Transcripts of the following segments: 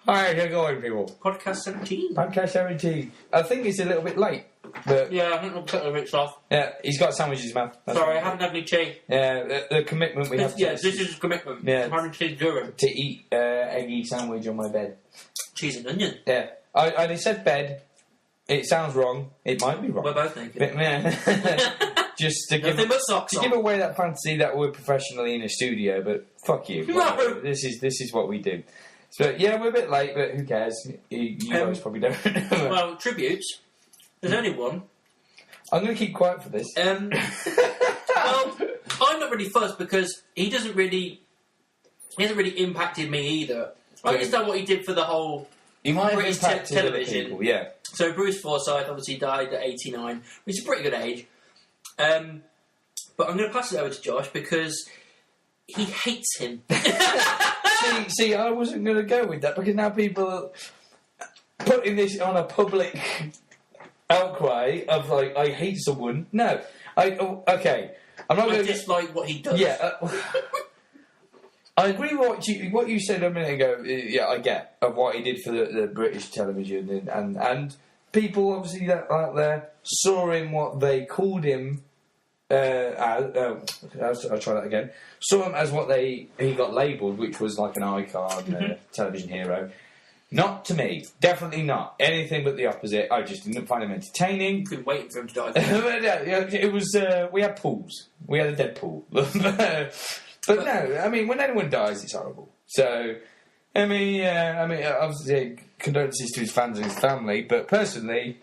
Hi, how's it going, people? Podcast 17. Podcast 17. I think it's a little bit late. But Yeah, I think I'm cutting a bit off. yeah, he's got a sandwich in his mouth. Sorry, I haven't had any tea. Yeah, the commitment we have to This is a commitment. Yeah. I'm having tea during. to eat eggy sandwich on my bed. Cheese and onion. Yeah. I said bed. It sounds wrong. It might be wrong. We're both naked. But, yeah. Just to give, Nothing but socks to on. give away that fantasy that we're professionally in a studio, but fuck you. No. This is what we do. So yeah, we're a bit late, but who cares? You guys probably don't. Well, tributes. There's only one. I'm going to keep quiet for this. Well, I'm not really fussed because he hasn't really impacted me either. I understand what he did for the whole He might have British impacted other television. people, yeah. So Bruce Forsythe obviously died at 89, which is a pretty good age. But I'm going to pass it over to Josh because he hates him. see, I wasn't going to go with that because now people are putting this on a public outcry of like, I hate someone. No, okay. I'm not I going to dislike what he does. Yeah. I agree with what you said a minute ago. Yeah, I get of what he did for the British television and people obviously that out there saw him what they called him. I'll try that again. Saw him as what he got labelled, which was like an icon, television hero. Not to me, definitely not. Anything but the opposite. I just didn't find him entertaining. You've been waiting for him to die. It was. We had pools. We had a dead pool. But no, I mean, when anyone dies, it's horrible. So, I mean, obviously, condolences to his fans and his family. But personally,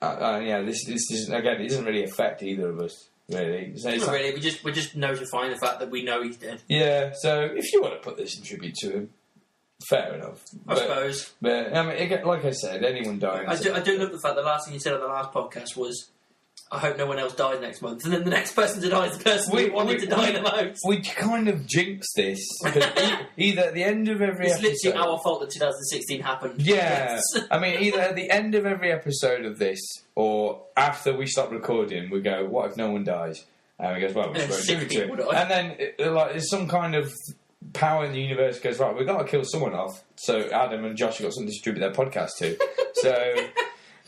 this isn't, again, it doesn't really affect either of us, really. So Not really. We're just notifying the fact that we know he's dead. Yeah. So, if you want to put this in tribute to him, fair enough. I suppose. But I mean, again, like I said, anyone dying. I do love the fact the last thing you said on the last podcast was, I hope no one else dies next month. And then the next person to die is the person we wanted to die the most. We kind of jinxed this. Either at the end of every episode... It's literally our fault that 2016 happened. Yeah. I mean, either at the end of every episode of this or after we stop recording, we go, what if no one dies? And we goes, well, we just won't do it. And then there's some kind of power in the universe goes, right, we've got to kill someone off. So Adam and Josh have got something to distribute their podcast to. So...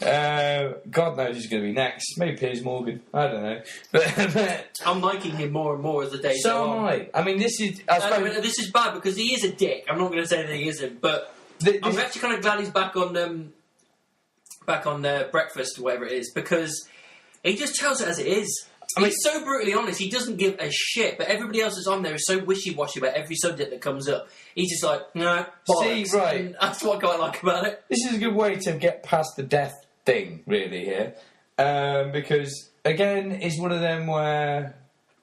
God knows who's going to be next. Maybe Piers Morgan. I don't know. But I'm liking him more and more as the days go on. So am I. I mean, this is... this is bad because he is a dick. I'm not going to say that he isn't, but I'm actually kind of glad he's back on Breakfast or whatever it is because he just tells it as it is. I mean, he's so brutally honest, he doesn't give a shit, but everybody else that's on there is so wishy-washy about every subject that comes up. He's just like, no, bollocks. See, right. And that's what I quite like about it. This is a good way to get past the death thing, really, here. Because, again, it's one of them where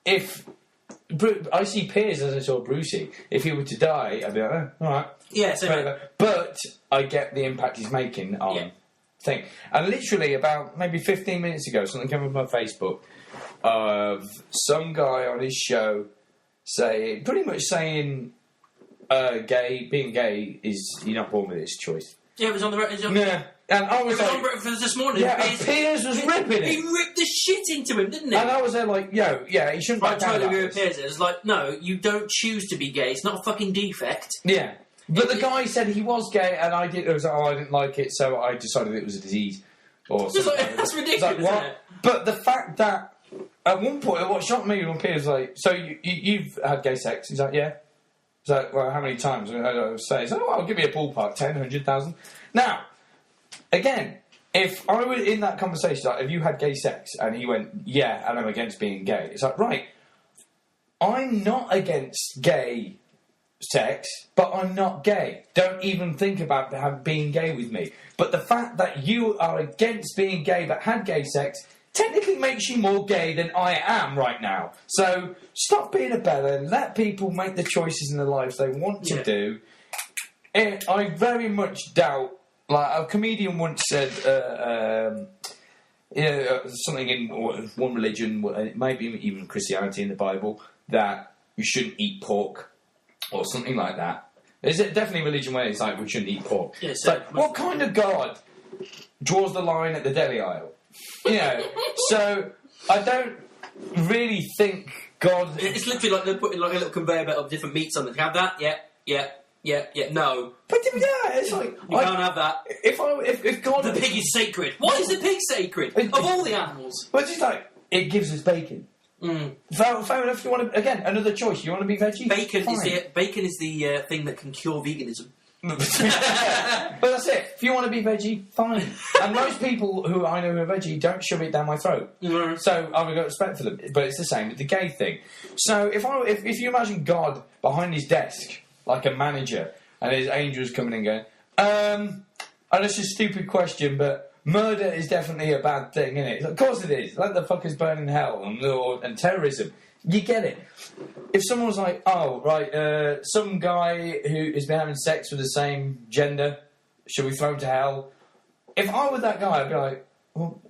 if... I see Piers as I saw Brucey. If he were to die, I'd be like, oh, all right. Yeah, so... But I get the impact he's making on thing. And literally about maybe 15 minutes ago, something came up on Facebook of some guy on his show pretty much saying being gay is, you're not born with it, it's a choice. Yeah, it was on the... Yeah. And I was on Breakfast this morning. Yeah, and Piers was ripping it. He ripped the shit into him, didn't he? And I was there like, he shouldn't I totally agree with Piers. It was like, no, you don't choose to be gay. It's not a fucking defect. Yeah. But the guy said he was gay, and I didn't like it, so I decided it was a disease. Or something. That's ridiculous, isn't it? But the fact that, at one point, what shocked me when Piers was like, so you've had gay sex? He's like, yeah. He's like, well, how many times? I was saying, well, I'll give you a ballpark, 10, 100,000. Now... Again, if I were in that conversation, like, have you had gay sex? And he went, yeah, and I'm against being gay. It's like, right, I'm not against gay sex, but I'm not gay. Don't even think about being gay with me. But the fact that you are against being gay but had gay sex technically makes you more gay than I am right now. So stop being a bellend. Let people make the choices in their lives they want to do. And I very much doubt... Like, a comedian once said, something in one religion, maybe even Christianity in the Bible, that you shouldn't eat pork, or something like that. There's definitely a religion where it's like, we shouldn't eat pork. Yeah, so like, what kind of God draws the line at the deli aisle? So I don't really think God... It's literally like they're putting like a little conveyor belt of different meats on it. Have that? Yeah. Yeah, no. But yeah, it's like You can't have that. If God, The pig is sacred. Why is the pig sacred? Of all the animals. But it's just like it gives us bacon. Fair enough. You want to again another choice. You want to be veggie. Bacon is the thing that can cure veganism. But that's it. If you want to be veggie, fine. And most people who I know who are veggie don't shove it down my throat. So I've got respect for them. But it's the same with the gay thing. So if you imagine God behind his desk like a manager and his angels coming and going, and it's a stupid question, but murder is definitely a bad thing, isn't it? Of course it is. Let the fuckers burn in hell and terrorism. You get it. If someone was like, oh, right, some guy who has been having sex with the same gender, should we throw him to hell? If I were that guy, I'd be like, well,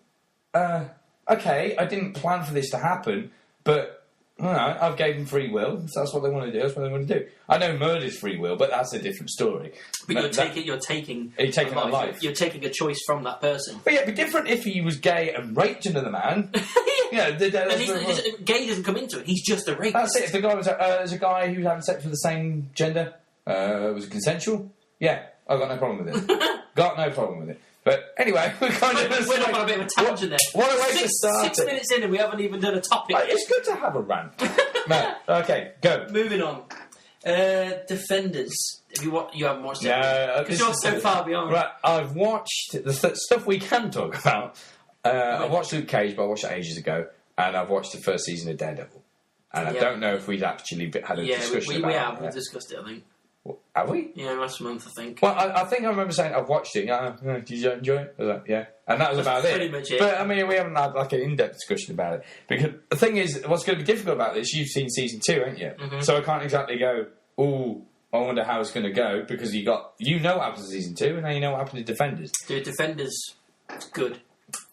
okay, I didn't plan for this to happen, but I've gave them free will. So that's what they want to do. That's what they want to do. I know murder's free will, but that's a different story. But you're taking a life. You're taking a choice from that person. But yeah, it'd be different if he was gay and raped another man. Gay doesn't come into it. He's just a rapist. That's it. If the guy was there's a guy who was having sex with the same gender, was it consensual? Yeah, I've got no problem with it. Got no problem with it. But anyway, we're off on a bit of a tangent there. What a way to start 6 minutes in and we haven't even done a topic. It's good to have a rant. No, okay, go. Moving on. Defenders. You haven't watched it? No, because you're so far beyond. Right, I've watched the stuff we can talk about. I've watched Luke Cage, but I watched it ages ago, and I've watched the first season of Daredevil. And I don't know if we'd actually had a discussion about it. Yeah, we discussed it, I think. Have we? Yeah, last month, I think. Well, I think I remember saying I've watched it. Did you enjoy it? I was like, yeah. And that was about it. Pretty much it. But, I mean, we haven't had, like, an in-depth discussion about it. Because the thing is, what's going to be difficult about this, you've seen Season 2, haven't you? Mm-hmm. So I can't exactly go, ooh, I wonder how it's going to go, because you know what happens in Season 2, and now you know what happened to Defenders. Dude, Defenders, it's good.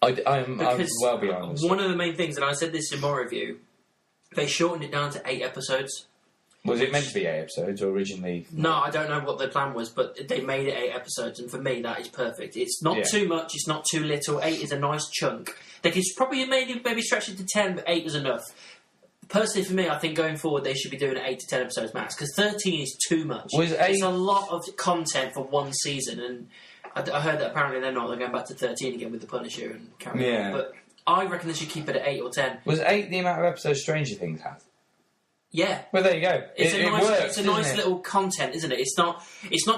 I'm well beyond this. One of the main things, and I said this in my review, they shortened it down to 8 episodes. Was it meant to be 8 episodes or originally? No, I don't know what the plan was, but they made it 8 episodes, and for me, that is perfect. It's not too much, it's not too little. 8 is a nice chunk. They could probably maybe stretch it to 10, but 8 was enough. Personally, for me, I think going forward, they should be doing 8 to 10 episodes max, because 13 is too much. It's a lot of content for one season, and I heard that apparently they're going back to 13 again with the Punisher and carry on. But I reckon they should keep it at 8 or 10. Was 8 the amount of episodes Stranger Things has? Yeah. Well, there you go. It's a nice little content, isn't it? It's not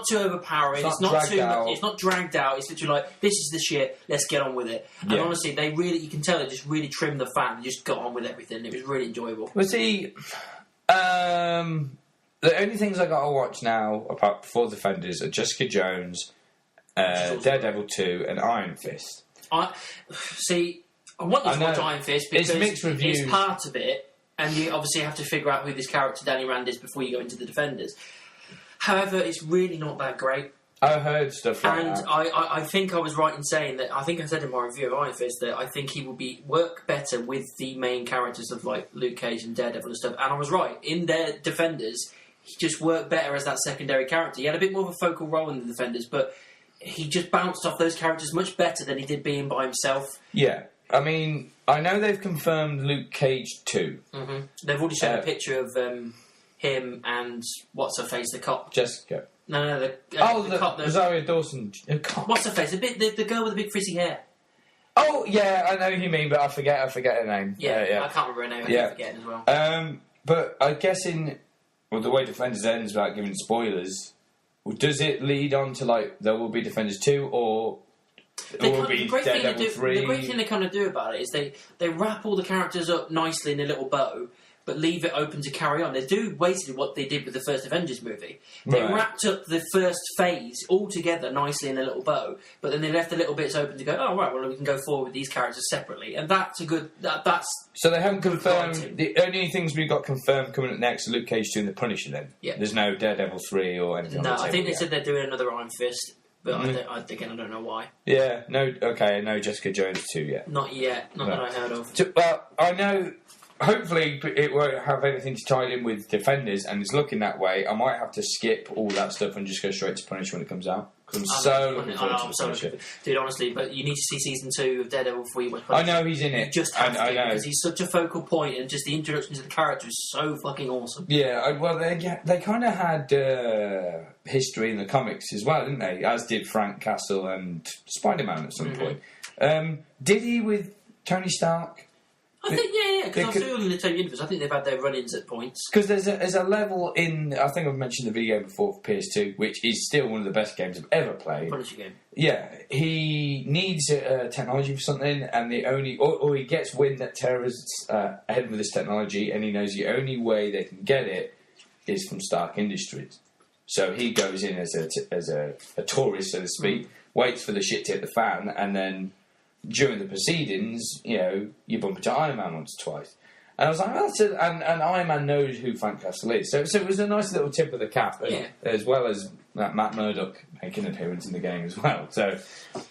too overpowering. It's not too much. It's not dragged out. It's literally like, this is the shit. Let's get on with it. And honestly, you can tell they just really trimmed the fat and just got on with everything. It was really enjoyable. Well, see, the only things I got to watch now, apart before Defenders, are Jessica Jones, Daredevil 2, and Iron Fist. I want you to watch Iron Fist because it's mixed reviews. It's part of it. And you obviously have to figure out who this character Danny Rand is before you go into the Defenders. However, it's really not that great. I heard stuff like that. And I think I was right in saying that, I think I said in my review of Iron Fist that I think he would work better with the main characters of like Luke Cage and Daredevil and stuff. And I was right. In their Defenders, he just worked better as that secondary character. He had a bit more of a focal role in the Defenders, but he just bounced off those characters much better than he did being by himself. Yeah. I mean, I know they've confirmed Luke Cage 2. Mm-hmm. They've already shown a picture of him and what's-her-face, the cop. Jessica. No, the cop. Rosario Dawson. What's-her-face? The girl with the big frizzy hair. Oh, yeah, I know who you mean, but I forget her name. Yeah, I can't remember her name. I keep forgetting as well. But I guess the way Defenders ends without giving spoilers, does it lead on to, like, there will be Defenders 2, or... The great thing they kind of do about it is they wrap all the characters up nicely in a little bow, but leave it open to carry on. They do basically what they did with the first Avengers movie. They wrapped up the first phase all together nicely in a little bow, but then they left the little bits open to go, oh, right, well, we can go forward with these characters separately. And that's a good... That's so they haven't confirmed... The only things we've got confirmed coming up next are Luke Cage 2 and The Punisher, then? Yeah. There's no Daredevil 3 or anything No, I think they said they're doing another Iron Fist. But I don't know why. Yeah, no Jessica Jones 2 yet. Not yet. Not that I heard of. Well, I know hopefully it won't have anything to tie in with Defenders, and it's looking that way. I might have to skip all that stuff and just go straight to Punisher when it comes out. Because I'm so looking forward to the Punisher. Dude, honestly, but you need to see season 2 of Daredevil before you watch Punisher. I know he's in it. You just have to, I know. because he's such a focal point, and just the introduction to the character is so fucking awesome. Yeah, well, they kind of had history in the comics as well, didn't they? As did Frank Castle and Spider-Man at some point. Did he with Tony Stark? I think, yeah, because I was doing in the same universe. I think they've had their run-ins at points. Because there's a level in, I think I've mentioned the video before for PS2, which is still one of the best games I've ever played. Punisher game. Yeah, he needs technology for something, and or he gets wind that terrorists ahead with this technology, and he knows the only way they can get it is from Stark Industries. So he goes in as a tourist, so to speak, waits for the shit to hit the fan, and then during the proceedings, you bump into Iron Man once or twice. And I was like, that's it. And Iron Man knows who Frank Castle is. So it was a nice little tip of the cap, as well as Matt Murdock making an appearance in the game as well. So,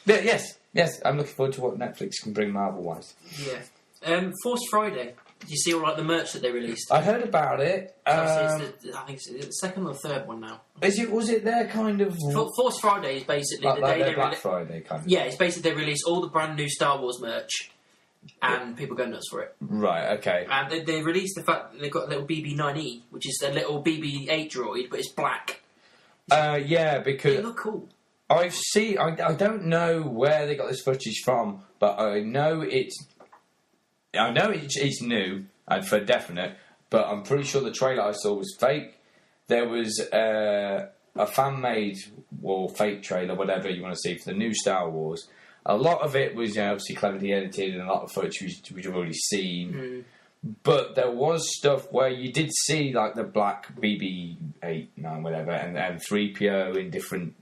yes, I'm looking forward to what Netflix can bring Marvel-wise. Yeah. Force Friday. Did you see all the merch that they released? I heard about it. I think it's the second or third one now. Was it their kind of... Force Friday is basically the day they Black Friday kind of... Yeah, it's basically they release all the brand new Star Wars merch, and people go nuts for it. Right, okay. And they released the fact that they've got a little BB-9E, which is a little BB-8 droid, but it's black. Yeah, because... They look cool. I don't know where they got this footage from, but I know it's new, and for definite, but I'm pretty sure the trailer I saw was fake. There was a fan-made or fake trailer, whatever you want to see, for the new Star Wars. A lot of it was obviously cleverly edited, and a lot of footage which you've already seen. But there was stuff where you did see the black BB-8, 9, whatever, and 3PO in different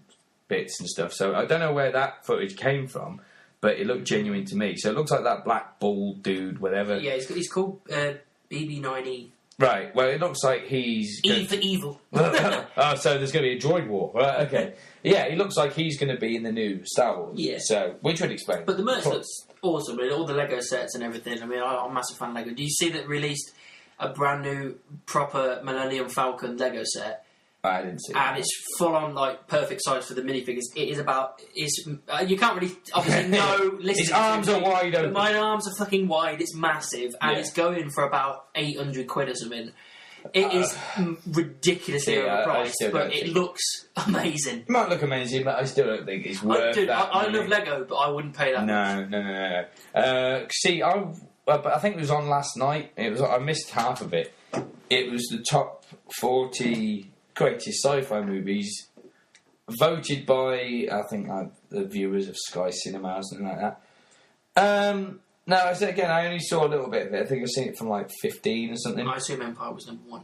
bits and stuff. So I don't know where that footage came from, but it looked genuine to me. So it looks like that black bald dude, whatever. Yeah, he's called BB-9E. Right, well, it looks like he's... E for evil. Oh, so there's going to be a droid war. Right, okay. Yeah, he looks like he's going to be in the new Star Wars. Yeah. So, which would explain. But the merch looks awesome, with all the Lego sets and everything. I mean, I'm a massive fan of Lego. Do you see that released a brand new, proper Millennium Falcon Lego set? I didn't see and it's full on perfect size for the minifigures. It is about you can't really obviously know. His arms are wide open. My arms are fucking wide. It's massive, and it's going for about £800 or something. It is ridiculously overpriced, but it looks amazing. It might look amazing, but I still don't think it's worth that. I love Lego, but I wouldn't pay that much. No. See, but I think it was on last night. I missed half of it. It was the top 40 greatest sci-fi movies voted by, I think, the viewers of Sky Cinema or something like that. No, I only saw a little bit of it. I think I've seen it from 15 or something. I assume Empire was number 1.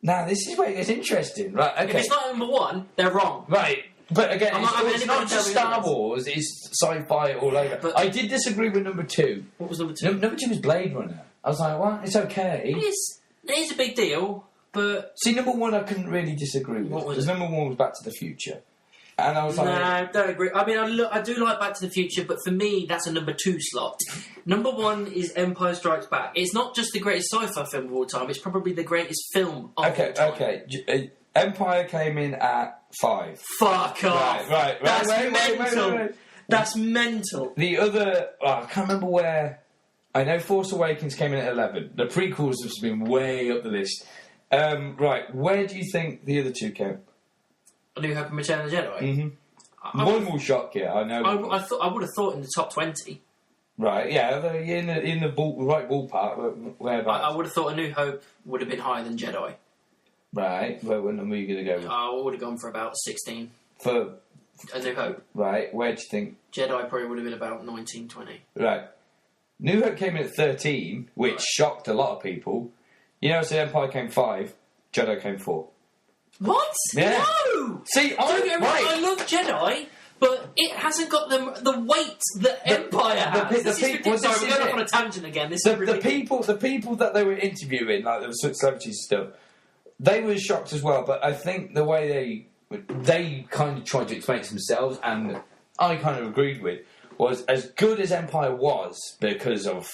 Now, this is where it gets interesting. Right, okay. If it's not number 1, they're wrong. Right. But again, it's not just Star Wars, it's sci-fi all over. But I did disagree with number 2. What was number 2? Number 2 was Blade Runner. I was like, well, it's okay. It is a big deal. But see, number 1 I couldn't really disagree with. Because number 1 was Back to the Future. And I was like... No, don't agree. I mean, I do like Back to the Future, but for me, that's a number 2 slot. Number 1 is Empire Strikes Back. It's not just the greatest sci-fi film of all time, it's probably the greatest film of all time. Okay. Empire came in at 5. Fuck off! Right. That's mental! Wait. That's mental! The other... I can't remember where... I know Force Awakens came in at 11. The prequels have been way up the list. Right, where do you think the other 2 came? A New Hope and Return of the Jedi? Mm-hmm. One will shock you, I know. I would have thought in the top 20. Right, yeah, in the right ballpark, whereabouts? I would have thought A New Hope would have been higher than Jedi. Right, where were you going to go with? I would have gone for about 16. For A New Hope. Right, where do you think? Jedi probably would have been about 19, 20. Right. New Hope came in at 13, which shocked a lot of people. So Empire came 5, Jedi came 4. What? Yeah. No! See, I love Jedi, but it hasn't got the weight that Empire has. Sorry, we're going off on a tangent again. The people that they were interviewing, like the celebrities and stuff, they were shocked as well. But I think the way they kind of tried to explain it to themselves, and I kind of agreed with, was as good as Empire was because of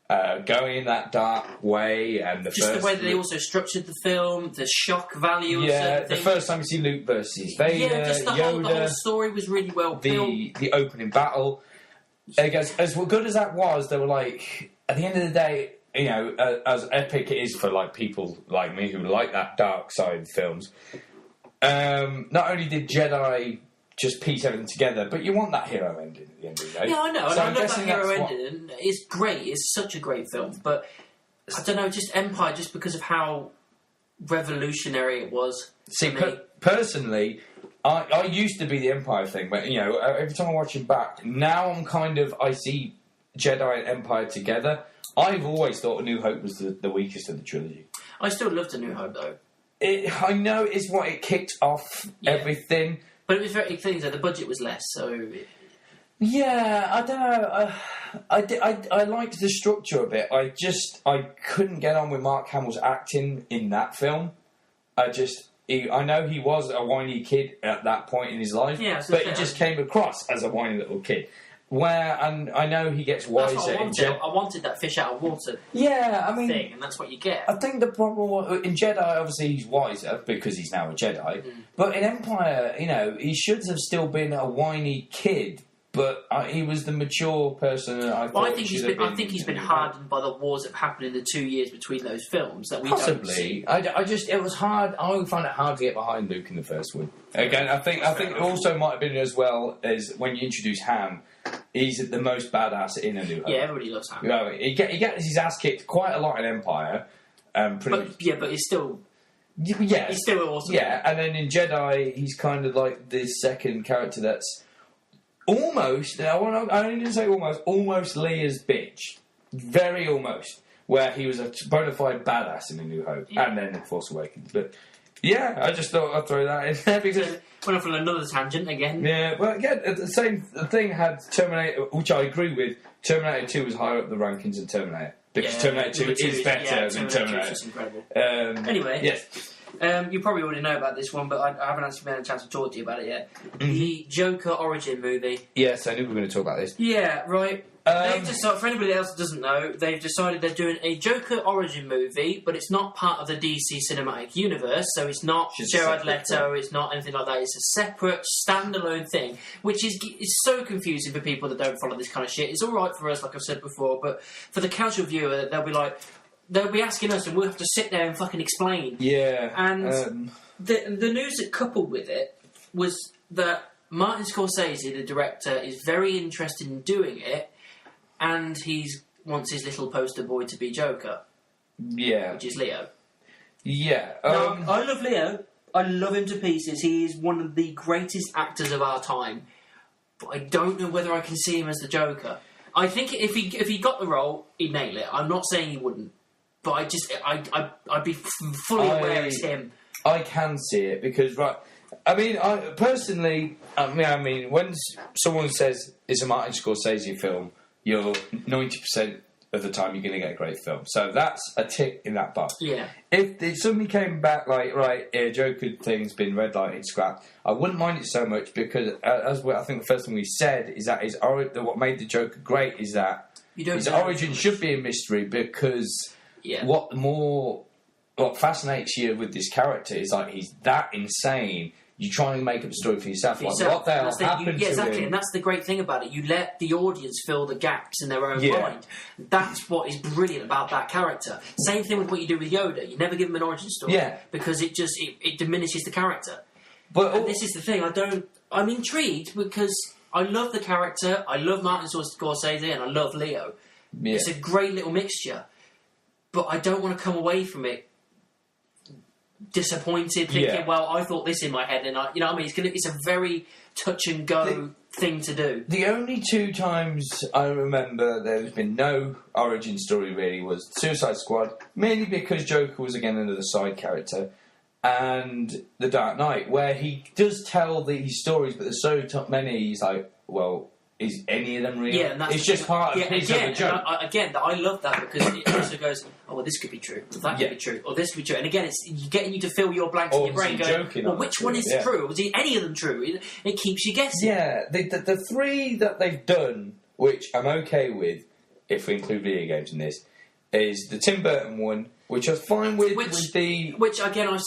going in that dark way, and the way that they also structured the film, the shock value of certain the things. first time you see Luke versus Vader, just the Yoda, whole story was really well built. The opening battle. As good as that was, they were like, at the end of the day, you know, as epic it is for like people like me who like that dark side films. Not only did Jedi just piece everything together, but you want that hero ending at the end of the day. Yeah, I know. So and I I'm love that guessing hero that's ending. It's great. It's such a great film. But I don't know, just Empire, just because of how revolutionary it was. See, for me. personally, I used to be the Empire thing, but you know, every time I watch it back, now I see Jedi and Empire together. I've always thought A New Hope was the weakest of the trilogy. I still loved A New Hope, though. I know it's what it kicked off everything. But it was very things that the budget was less, so... Yeah, I don't know. I liked the structure a bit. I couldn't get on with Mark Hamill's acting in that film. I know he was a whiny kid at that point in his life, but he just came across as a whiny little kid. And I know he gets wiser. That's what I wanted. I wanted that fish out of water thing, and that's what you get. I think the problem in Jedi, obviously, he's wiser because he's now a Jedi. But in Empire, you know, he should have still been a whiny kid. But he was the mature person. I think he's been hardened by the wars that happened in the 2 years between those films that we possibly. don't see. It was hard. I would find it hard to get behind Luke in the first one. Again, I think it also might have been as well as when you introduce Han. He's the most badass in A New Hope. Yeah, everybody loves Han. You know, he gets his ass kicked quite a lot in Empire. But he's still... Yeah. He's still awesome. Yeah, and then in Jedi, he's kind of like the second character that's almost, I only didn't say almost Leia's bitch. Very almost. Where he was a bona fide badass in A New Hope. Yeah. And then in Force Awakens. But yeah, I just thought I'd throw that in there because... Went off on another tangent again. Yeah, well, again, the same thing had Terminator, which I agree with. Terminator 2 was higher up the rankings than Terminator. Because Terminator 2 is better than Terminator. It's incredible. Anyway. Yes. You probably already know about this one, but I haven't actually had a chance to talk to you about it yet. The Joker origin movie. Yes, I knew we were going to talk about this. Yeah, right. They've decided, for anybody else that doesn't know, they've decided they're doing a Joker origin movie, but it's not part of the DC cinematic universe, so it's not Jared Leto, it's not anything like that. It's a separate, standalone thing, which is so confusing for people that don't follow this kind of shit. It's all right for us, like I've said before, but for the casual viewer, they'll be asking us, and we'll have to sit there and fucking explain. Yeah. And the news that coupled with it was that Martin Scorsese, the director, is very interested in doing it, and he wants his little poster boy to be Joker. Yeah. Which is Leo. Yeah. Now, I love Leo. I love him to pieces. He is one of the greatest actors of our time. But I don't know whether I can see him as the Joker. I think if he got the role, he'd nail it. I'm not saying he wouldn't. But I'd be fully aware it's him. I can see it because, right... I mean, when someone says it's a Martin Scorsese film, you're 90% of the time you're going to get a great film. So that's a tick in that box. Yeah. If they suddenly came back like, right, Joker thing's been red lighted, scrapped, I wouldn't mind it so much because, as I think the first thing we said, is that what made the Joker great is that his origin should be a mystery because what fascinates you with this character is like he's that insane. You're trying to make up a story for yourself. Like, what the hell happened to exactly, him? and that's the great thing about it. You let the audience fill the gaps in their own mind. That's what is brilliant about that character. Same thing with what you do with Yoda. You never give him an origin story because it diminishes the character. But this is the thing. I'm intrigued because I love the character. I love Martin Scorsese, and I love Leo. Yeah. It's a great little mixture. But I don't want to come away from it disappointed, thinking, well, I thought this in my head, and you know what I mean? It's a very touch and go thing to do. The only two times I remember there's been no origin story really was Suicide Squad, mainly because Joker was again another side character, and The Dark Knight, where he does tell these stories, but there's so many. He's like, well, is any of them real? Yeah, and it's just part of the joke. I love that because it also goes, oh, well, this could be true, or that could be true, or this could be true. And again, it's getting you to fill your blanks in your brain going, well, which one is true? Was any of them true? It keeps you guessing. Yeah, the three that they've done, which I'm okay with, if we include video games in this, is the Tim Burton one, which I was fine with. Which again, I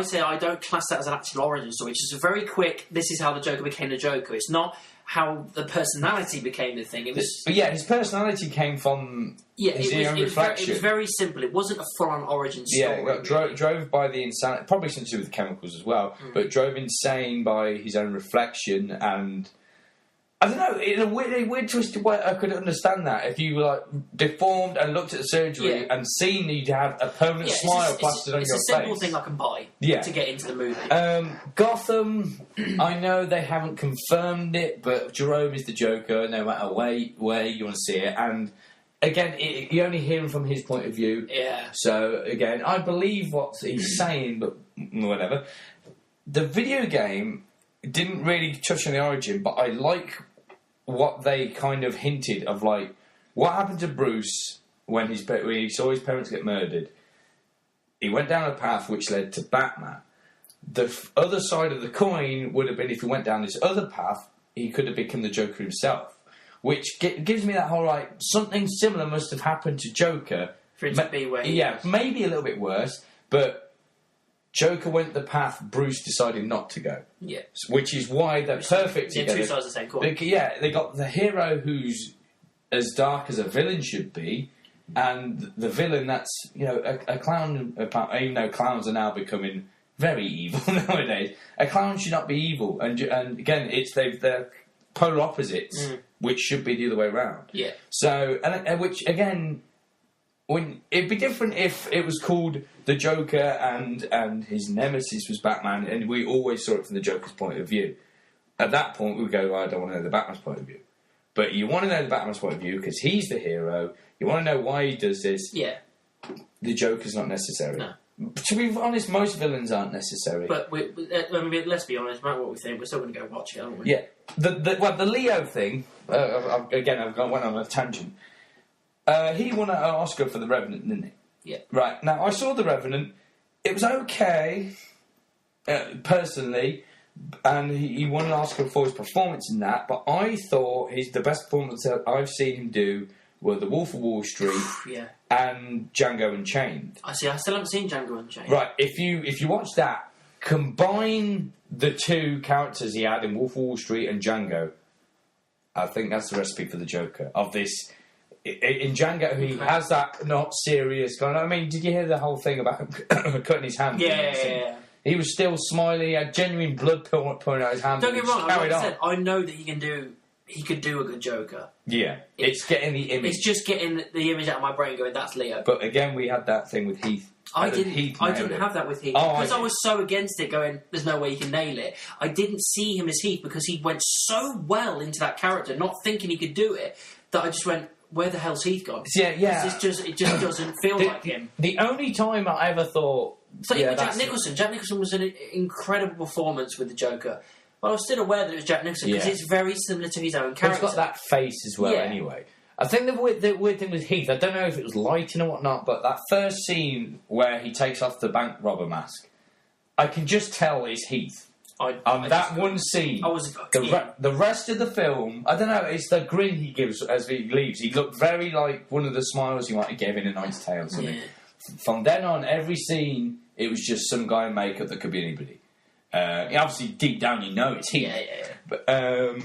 say I don't class that as an actual origin story. It's just a very quick. This is how the Joker became the Joker. It's not how the personality became the thing. It was. But yeah, his personality came from his own reflection. It was very simple. It wasn't a full-on origin story. Yeah, drove by the insanity. Probably something to do with the chemicals as well. But drove insane by his own reflection and. I don't know, in a weird twisted way, I could understand that. If you were, deformed and looked at the surgery and seen that you'd have a permanent smile plastered on your face. It's a simple thing I can buy to get into the movie. Gotham, I know they haven't confirmed it, but Jerome is the Joker, no matter where you want to see it. And, again, you only hear him from his point of view. Yeah. So, again, I believe what he's saying, but whatever. The video game didn't really touch on the origin, but I like what they kind of hinted of, what happened to Bruce when he saw his parents get murdered. He went down a path which led to Batman. The other side of the coin would have been if he went down this other path, he could have become the Joker himself. Which gives me that whole, something similar must have happened to Joker. For it to be where he was. Maybe a little bit worse, but Joker went the path Bruce decided not to go. Yeah. Which is why they're perfect together. Two sides of the same coin. They got the hero who's as dark as a villain should be, and the villain that's, a clown, even though clowns are now becoming very evil nowadays, a clown should not be evil. And again, they're polar opposites, which should be the other way around. Yeah. So, and which, again, it'd be different if it was called the Joker and his nemesis was Batman, and we always saw it from the Joker's point of view. At that point, we would go, I don't want to know the Batman's point of view. But you want to know the Batman's point of view because he's the hero. You want to know why he does this. Yeah. The Joker's not necessary. No. To be honest, most villains aren't necessary. But let's be honest, no matter what we think, we're still going to go watch it, aren't we? Yeah. The Leo thing, again, I've went on a tangent. He won an Oscar for The Revenant, didn't he? Yeah. Right. Now, I saw The Revenant. It was okay, personally, and he won an Oscar for his performance in that, but I thought the best performance that I've seen him do were The Wolf of Wall Street and Django Unchained. I still haven't seen Django Unchained. Right. If you watch that, combine the two characters he had in Wolf of Wall Street and Django, I think that's the recipe for the Joker of this. In Django, he has that not serious kind of... I mean, did you hear the whole thing about cutting his hand? Yeah. He was still smiling, he had genuine blood pouring out his hand. Don't get me wrong, like I said, I know that he could do a good Joker. Yeah, it's getting the image. It's just getting the image out of my brain going, that's Leo. But again, we had that thing with Heath. I didn't have that with Heath. Because I was so against it, going, there's no way you can nail it. I didn't see him as Heath because he went so well into that character, not thinking he could do it, that I just went... Where the hell's Heath gone? Yeah. It just doesn't feel like him. The only time I ever thought... So even Jack Nicholson. Jack Nicholson was an incredible performance with the Joker. But I was still aware that it was Jack Nicholson because it's very similar to his own character. He's got that face as well anyway. I think the weird thing with Heath, I don't know if it was lighting or whatnot, but that first scene where he takes off the bank robber mask, I can just tell it's Heath. One scene, the rest of the film, I don't know, it's the grin he gives as he leaves. He looked very like one of the smiles he might have given in A Knight's Tale or something. Yeah. From then on, every scene, it was just some guy in makeup that could be anybody. Obviously, deep down, you know it's Heath. Yeah.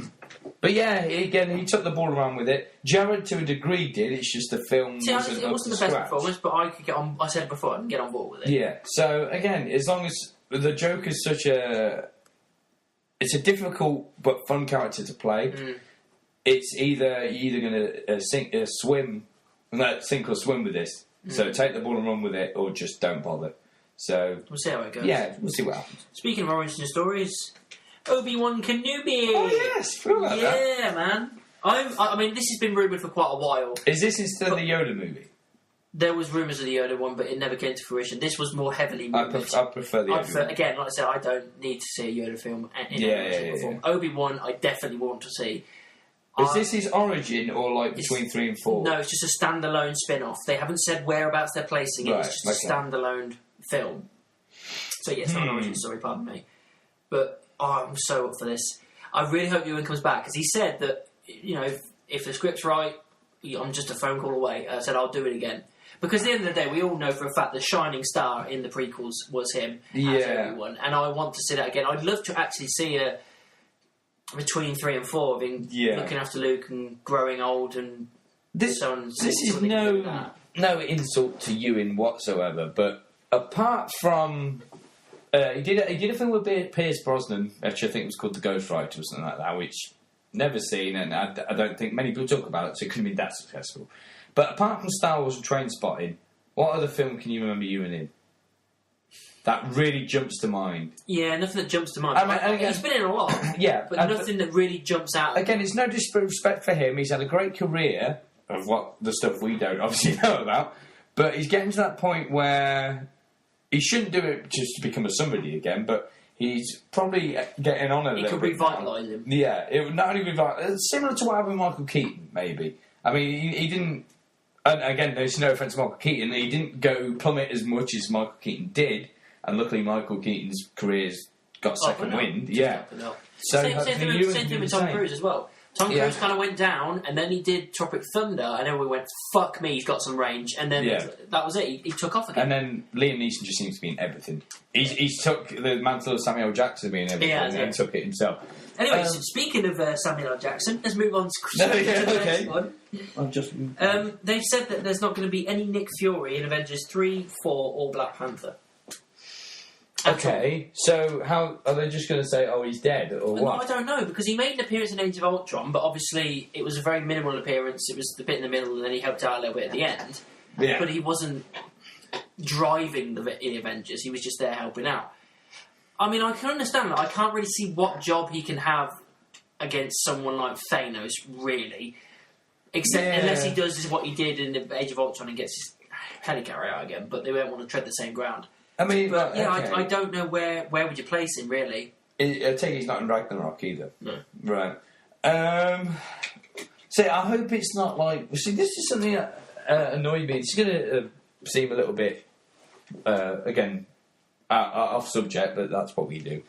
But yeah, again, he took the ball around with it. Jared, to a degree, did. It's just the film it wasn't the best performance, but I could get on. I said before, I can get on board with it. Yeah. So again, as long as the Joker's such a... It's a difficult but fun character to play. It's you're either going to sink or swim with this. So take the ball and run with it, or just don't bother. So we'll see how it goes. Yeah, we'll see what happens. Speaking of origin stories, Obi-Wan Kenobi. Oh yes, forgot about that. Yeah, man. I mean, this has been rumoured for quite a while. Is this instead of the Yoda movie? There was rumours of the Yoda one, but it never came to fruition. This was more heavily rumoured. I prefer the Yoda one. Again, like I said, I don't need to see a Yoda film in any form. Obi-Wan, I definitely want to see. Is this his origin, or between 3 and 4? No, it's just a standalone spin-off. They haven't said whereabouts they're placing it. Right, it's just a standalone film. So yeah, it's not an origin story, pardon me. But I'm so up for this. I really hope Ewan comes back, because he said that, if the script's right, I'm just a phone call away. I said, I'll do it again. Because at the end of the day, we all know for a fact the shining star in the prequels was him as Obi-Wan. And I want to see that again. I'd love to actually see between 3 and 4 of him looking after Luke and growing old and so on. This is no insult to Ewan whatsoever, but apart from... he did a film with Pierce Brosnan, which I think was called The Ghostwriter or something like that, which never seen, and I don't think many people talk about it, so it couldn't be that successful. But apart from Star Wars and Trainspotting, what other film can you remember Ewan in? That really jumps to mind. Yeah, nothing that jumps to mind. He's been in a lot, but nothing that really jumps out. Again, it's no disrespect for him. He's had a great career of the stuff we don't obviously know about, but he's getting to that point where he shouldn't do it just to become a somebody again, but he's probably getting on a little bit. It could revitalise him. Yeah, it would not only revitalise... Similar to what happened with Michael Keaton, maybe. I mean, he didn't... And again, there's no offence to Michael Keaton. He didn't go plummet as much as Michael Keaton did, and luckily Michael Keaton's career's got second wind. Yeah. So same thing with Tom Cruise as well. Tom Cruise kind of went down, and then he did Tropic Thunder, and then we went, fuck me, he's got some range, and then that was it. He took off again. And then Liam Neeson just seems to be in everything. He's took the mantle of Samuel Jackson being in everything and took it himself. Anyway, speaking of Samuel L. Jackson, let's move on to the next one. They've said that there's not going to be any Nick Fury in Avengers 3, 4 or Black Panther. Okay, so how are they just going to say, he's dead, or what? I don't know, because he made an appearance in Age of Ultron, but obviously it was a very minimal appearance. It was the bit in the middle, and then he helped out a little bit at the end. Yeah. But he wasn't driving the Avengers. He was just there helping out. I mean, I can understand that. I can't really see what job he can have against someone like Thanos, really. Except unless he does what he did in the Age of Ultron and gets his helicarrier out again, but they won't want to tread the same ground. I mean, but I don't know where would you place him, really. I take he's not in Ragnarok either. No. Right. See, I hope it's not like... See, this is something that annoyed me. It's going to seem a little bit, again, off subject, but that's what we do.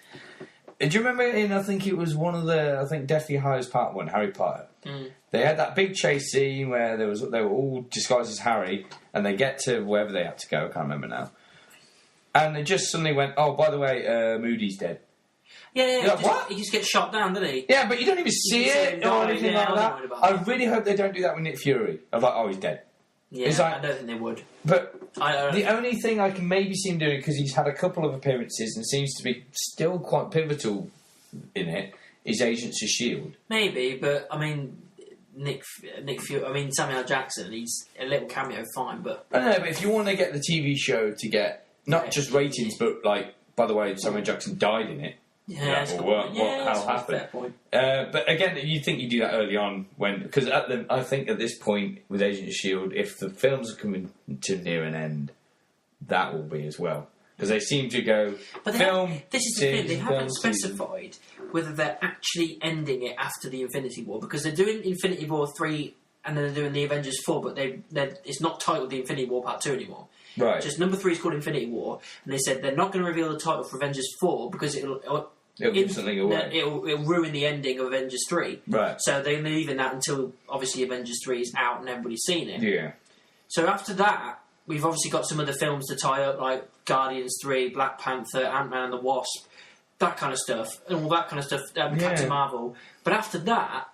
Do you remember I think it was one of the... Deathly Hallows Part 1, Harry Potter? Mm. They had that big chase scene where they were all disguised as Harry, and they get to wherever they had to go. I can't remember now. And they just suddenly went, by the way, Moody's dead. Yeah, he just gets shot down, doesn't he? Yeah, but you don't even see it or anything like that. I really hope they don't do that with Nick Fury. Of like, he's dead. Yeah, I don't think they would. But the only thing I can maybe see him doing, because he's had a couple of appearances and seems to be still quite pivotal in it, is Agents of S.H.I.E.L.D. Maybe, but, I mean... Nick Fury, I mean Samuel L. Jackson, he's a little cameo, fine, but... I don't know, but if you want to get the TV show to get... Not just ratings, but like, by the way, Samuel Jackson died in it. Yeah, what happened? But again, you think you do that early on because I think at this point with Agent of S.H.I.E.L.D., if the films are coming to near an end, that will be as well because they seem to go. But this is the thing; they haven't specified whether they're actually ending it after the Infinity War because they're doing Infinity War 3 and then they're doing the Avengers 4, but it's not titled the Infinity War Part 2 anymore. Right. Just number 3 is called Infinity War, and they said they're not going to reveal the title for Avengers 4 because it'll give something away. It'll ruin the ending of Avengers 3. Right. So they're leaving that until obviously Avengers 3 is out and everybody's seen it. Yeah. So after that, we've obviously got some other films to tie up, like Guardians 3, Black Panther, Ant-Man and the Wasp, that kind of stuff, and all that kind of stuff. Captain Marvel. But after that,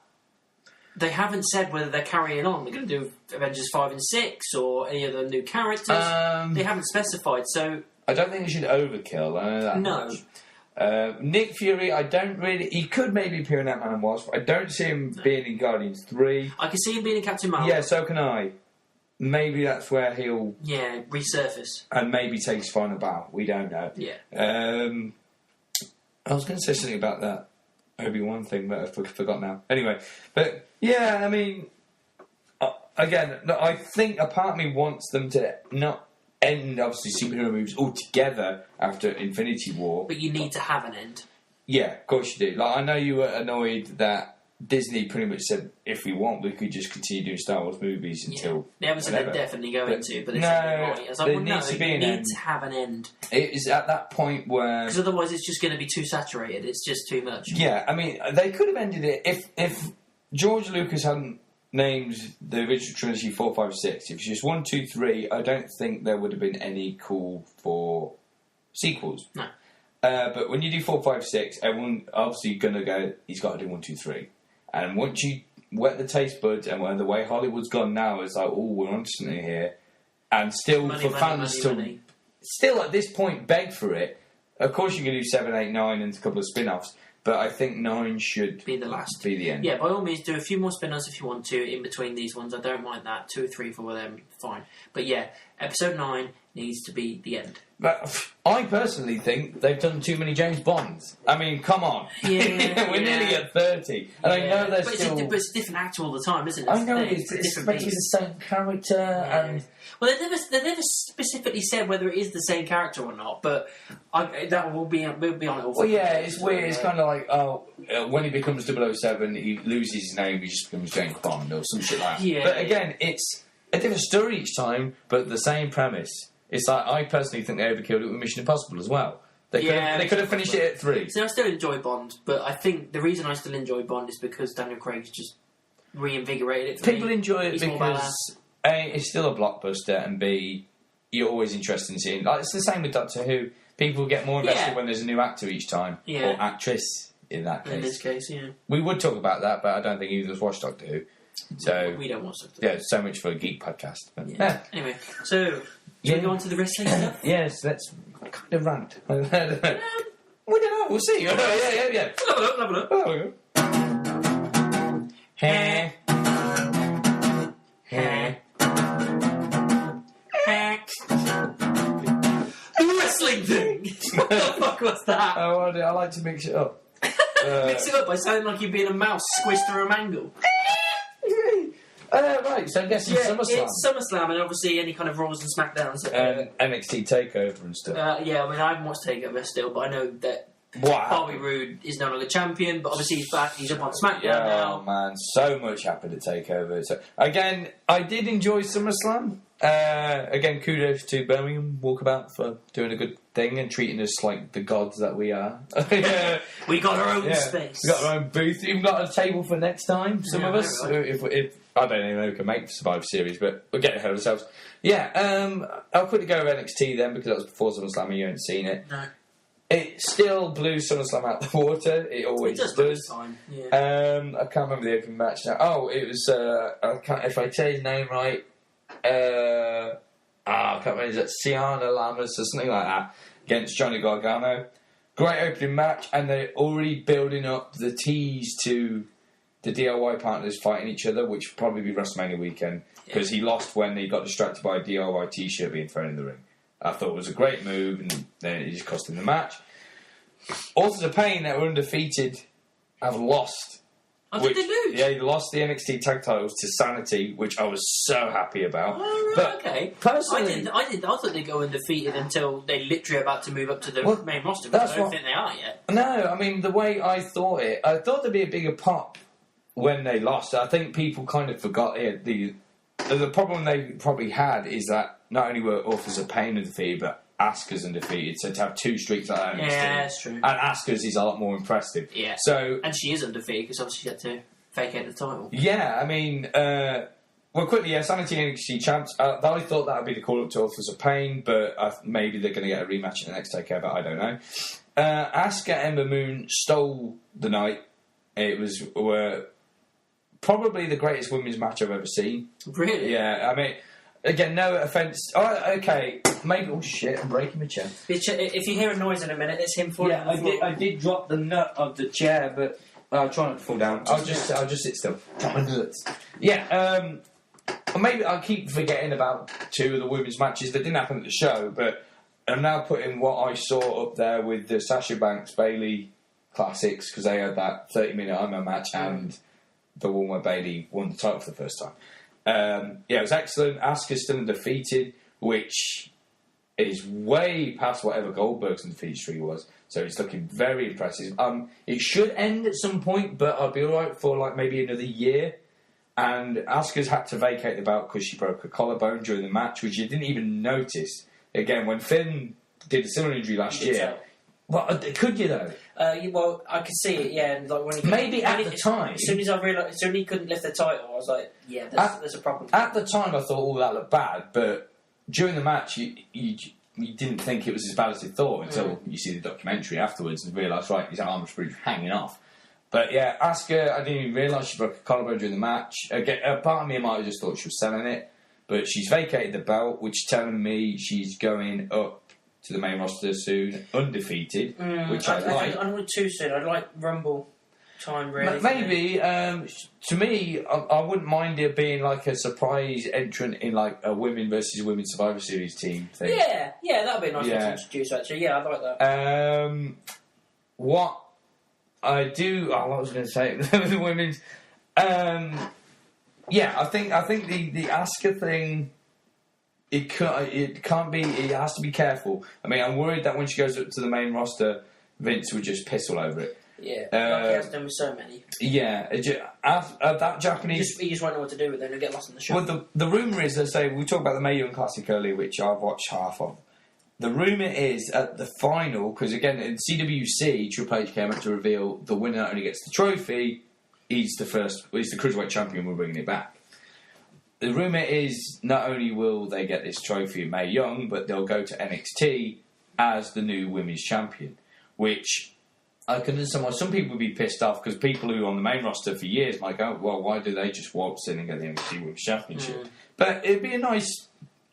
they haven't said whether they're carrying on. They're going to do Avengers 5 and 6 or any other new characters. They haven't specified, so... I don't think they should overkill. I know that much. Nick Fury, I don't really... He could maybe appear in Ant-Man and Wasp. I don't see him being in Guardians 3. I can see him being in Captain Marvel. Yeah, so can I. Maybe that's where he'll... Yeah, resurface. And maybe take his final bow. We don't know. Yeah. I was going to say something about that Obi-Wan thing, but I forgot now. Anyway, but yeah, I mean, again, I think a part of me wants them to not end, obviously, superhero movies altogether after Infinity War. But you need to have an end. Yeah, of course you do. Like, I know you were annoyed that Disney pretty much said, if we want, we could just continue doing Star Wars movies until... They haven't said they're definitely going to, but they said they might. I was like, there needs to be an end. You need to have an end. It is at that point where... Because otherwise it's just going to be too saturated. It's just too much. Yeah, I mean, they could have ended it if George Lucas hadn't named the original trilogy 4, 5, 6. If it's just 1, 2, 3, I don't think there would have been any call for sequels. No. But when you do 4, 5, 6, everyone obviously going to go, he's got to do 1, 2, 3. And once you wet the taste buds, and when the way Hollywood's gone now, it's like, oh, we're on something here. And still, Money, for money, fans money, to money. still at this point beg for it. Of course, you can do 7, 8, 9 and a couple of spin-offs, but I think 9 should Be the last. be the end. Yeah, by all means, do a few more spin-offs if you want to in between these ones. I don't mind that. 2 or 3 for them, fine. But yeah, episode 9 needs to be the end. But I personally think they've done too many James Bonds. I mean, come on. Yeah, We're nearly at 30. And I know they're still... But it's a different actor all the time, isn't it? I know, It's it's different basically beast. the same character and... Well, they never specifically said whether it is the same character or not, but we'll be on it all. Well, yeah, it's weird. It's kind of like, when he becomes 007, he loses his name, he just becomes James Bond or some shit like that. Yeah, but again, it's a different story each time, but the same premise. It's like, I personally think they overkilled it with Mission Impossible as well. They could have finished it at 3. So I still enjoy Bond, but I think the reason I still enjoy Bond is because Daniel Craig's just reinvigorated it for People me. enjoy it He's more because A, it's still a blockbuster, and B, you're always interested in seeing. Like, it's the same with Doctor Who. People get more invested when there's a new actor each time, or actress in that case. In this case, yeah. We would talk about that, but I don't think either of us watched Doctor Who. So we don't watch Doctor Who. Yeah, so much for a geek podcast. But, Anyway, so should we go on to the wrestling stuff? Yes, let's kind of rant. We don't know. We'll see. Yeah. Have a look. Hair. The wrestling thing! What the fuck was that? Oh, I like to mix it up. Mix it up by sounding like you're being a mouse squished through a mangle. Right, so I'm guessing SummerSlam. It's SummerSlam, and obviously any kind of Raws and SmackDowns. NXT TakeOver and stuff. Yeah, I mean, I haven't watched TakeOver still, but I know that Bobby Roode is no longer champion, but obviously he's back, he's up on SmackDown now. Oh man, so much happened at TakeOver. So, again, I did enjoy SummerSlam. Again, kudos to Birmingham Walkabout for doing a good thing and treating us like the gods that we are. We got our own space. We got our own booth. Even got a table for next time, some of us. Right. If I don't even know who can make the Survivor Series, but we're getting ahead of ourselves. Yeah, I'll quickly go over NXT then, because that was before SummerSlam and you haven't seen it. No. It still blew SummerSlam out the water. It always does. Time. Yeah. I can't remember the opening match now. Oh, it was, if I say his name right, I can't remember, is it Ciana Lamas or something like that, against Johnny Gargano. Great opening match, and they're already building up the tease to the DIY partners fighting each other, which will probably be WrestleMania weekend, because he lost when he got distracted by a DIY t-shirt being thrown in the ring. I thought it was a great move, and then it just cost him the match. Authors of Pain, that were undefeated, have lost. Oh, did they lose? Yeah, they lost the NXT tag titles to Sanity, which I was so happy about. Oh, right, but okay. Personally, I thought they'd go undefeated until they're literally about to move up to the main roster, but I don't think they are yet. No, I mean, the way I thought there'd be a bigger pop when they lost. I think people kind of forgot it. The problem they probably had is that not only were Authors of Pain undefeated, but Asuka's undefeated. So to have 2 streaks like that, that's true. And Asuka's is a lot more impressive. Yeah. So, and she is undefeated because obviously she had to vacate the title. Yeah, I mean, well, quickly, Sanity NXT champs. I thought that would be the call up to Authors of Pain, but maybe they're going to get a rematch in the next takeover. I don't know. Asuka Ember Moon stole the night. It was probably the greatest women's match I've ever seen. Really? Yeah, I mean, again, no offence. Oh, okay, maybe. Oh shit! I'm breaking my chair. If you hear a noise in a minute, it's him falling. Yeah, I did drop the nut of the chair, but I'll try not to fall down. I'll just sit still. Drop my nuts. Yeah. Maybe I keep forgetting about 2 of the women's matches that didn't happen at the show, but I'm now putting what I saw up there with the Sasha Banks Bayley classics, because they had that 30-minute IMO match and the one where Bayley won the title for the first time. Yeah, it was excellent. Asuka's still undefeated, which is way past whatever Goldberg's undefeated streak was. So it's looking very impressive. It should end at some point, but I'll be alright for like maybe another year. And Asuka's had to vacate the belt because she broke a collarbone during the match, which you didn't even notice. Again, when Finn did a similar injury last year, Well, could you though? Well, I could see it. Yeah, and like when he Maybe at the time. As soon as I realised, as soon as he couldn't lift the title, I was like, yeah, there's a problem. At the time, I thought, oh, that looked bad, but during the match, you didn't think it was as bad as you thought until you see the documentary afterwards and realise, right, his arm was pretty hanging off. But yeah, Asuka, I didn't even realise she broke a collarbone during the match. Again, part of me might have just thought she was selling it, but she's vacated the belt, which is telling me she's going up to the main roster soon, undefeated, which I like. I don't want too soon. I'd like Rumble time, really. Maybe, to me, I wouldn't mind it being like a surprise entrant in like a women versus women Survivor Series team thing. Yeah, that would be a nice one to introduce, actually. Yeah, I'd like that. What I do... what was I going to say? The women's... yeah, I think the Asuka thing... It can't be. It has to be careful. I mean, I'm worried that when she goes up to the main roster, Vince would just piss all over it. Yeah, like he has done with so many. Yeah, that Japanese. He just won't know what to do with it and he'll get lost in the show. Well, the rumour is, they say, we talked about the Mae Young Classic earlier, which I've watched half of. The rumour is at the final, because again in CWC, Triple H came up to reveal the winner only gets the trophy. He's the cruiserweight champion. We're bringing it back. The rumour is not only will they get this trophy in Mae Young, but they'll go to NXT as the new women's champion. Which I can understand why some people would be pissed off, because people who are on the main roster for years might go, well, why do they just waltz in and get the NXT Women's Championship? But it'd be a nice...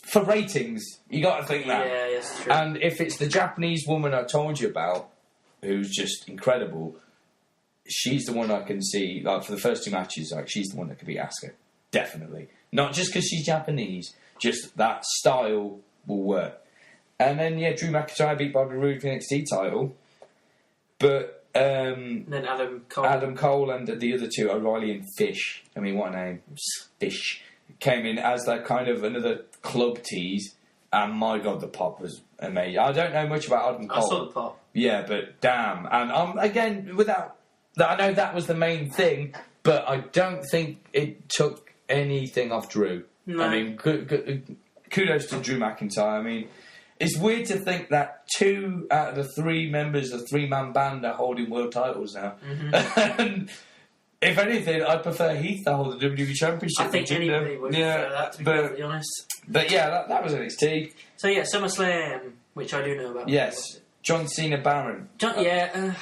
For ratings, you got to think that. Yeah, yes, true. And if it's the Japanese woman I told you about, who's just incredible, she's the one I can see, like for the first two matches, like she's the one that could beat Asuka. Definitely. Not just because she's Japanese, just that style will work. And then, yeah, Drew McIntyre beat Bobby Roode for the NXT title. But... and then Adam Cole. Adam Cole and the other two, O'Reilly and Fish. I mean, what a name. Fish. Came in as that kind of another club tease. And my God, the pop was amazing. I don't know much about Adam Cole. I saw the pop. Yeah, but damn. And again, without... I know that was the main thing, but I don't think it took anything off Drew. No. I mean, kudos to Drew McIntyre. I mean, it's weird to think that 2 out of the 3 members of the 3-man band are holding world titles now. And if anything, I'd prefer Heath to hold the WWE Championship. I think anybody would prefer that, to be perfectly honest. But yeah, that was NXT. So yeah, SummerSlam, which I do know about. Yes. John Cena Baron. The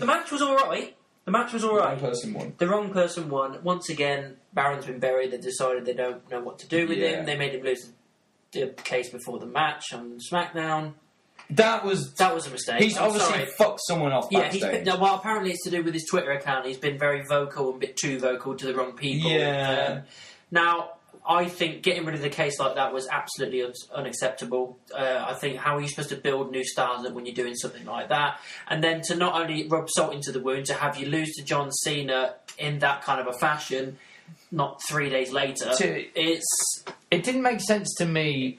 match was alright. The wrong person won. The wrong person won. Once again, Baron's been buried. They decided they don't know what to do with him. They made him lose the case before the match on SmackDown. That was a mistake. He's obviously fucked someone off backstage. Well, apparently it's to do with his Twitter account. He's been very vocal and a bit too vocal to the wrong people. Yeah. Now, I think getting rid of the case like that was absolutely unacceptable. I think how are you supposed to build new stars when you're doing something like that? And then to not only rub salt into the wound, to have you lose to John Cena in that kind of a fashion, not 3 days later, it didn't make sense to me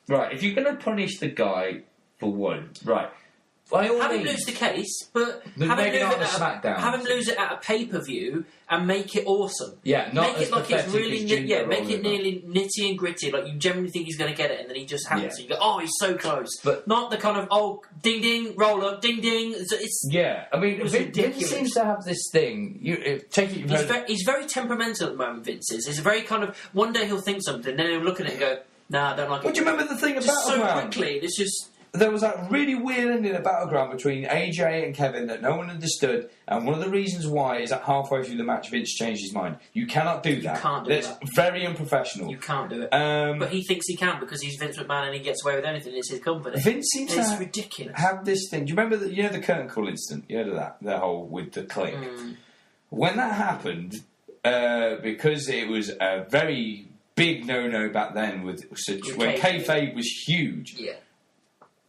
right, if you're going to punish the guy for one, right, have him lose the case, but have him lose it at a pay-per-view and make it awesome. Yeah, not make it like it's really make it nearly nitty and gritty, like you genuinely think he's going to get it, and then he just happens. Yeah. You go, oh, he's so close, but not the kind of ding ding roll up, ding ding. I mean, Vince seems to have this thing. He's very temperamental at the moment. Vince is. He's a very kind of one day he'll think something, then he'll look at it and go, nah, I don't like it. What do you remember the thing about so quickly? It's just. There was that really weird ending of Battleground between AJ and Kevin that no one understood, and one of the reasons why is that halfway through the match Vince changed his mind. You cannot do that. You can't do that. It's very unprofessional. You can't do it. But he thinks he can because he's Vince McMahon and he gets away with anything. It's his company. Vince seems to ridiculous. Have this thing. Do you remember the curtain call incident? You heard of that? The whole with the click. When that happened, because it was a very big no-no back then when kayfabe was huge. Yeah.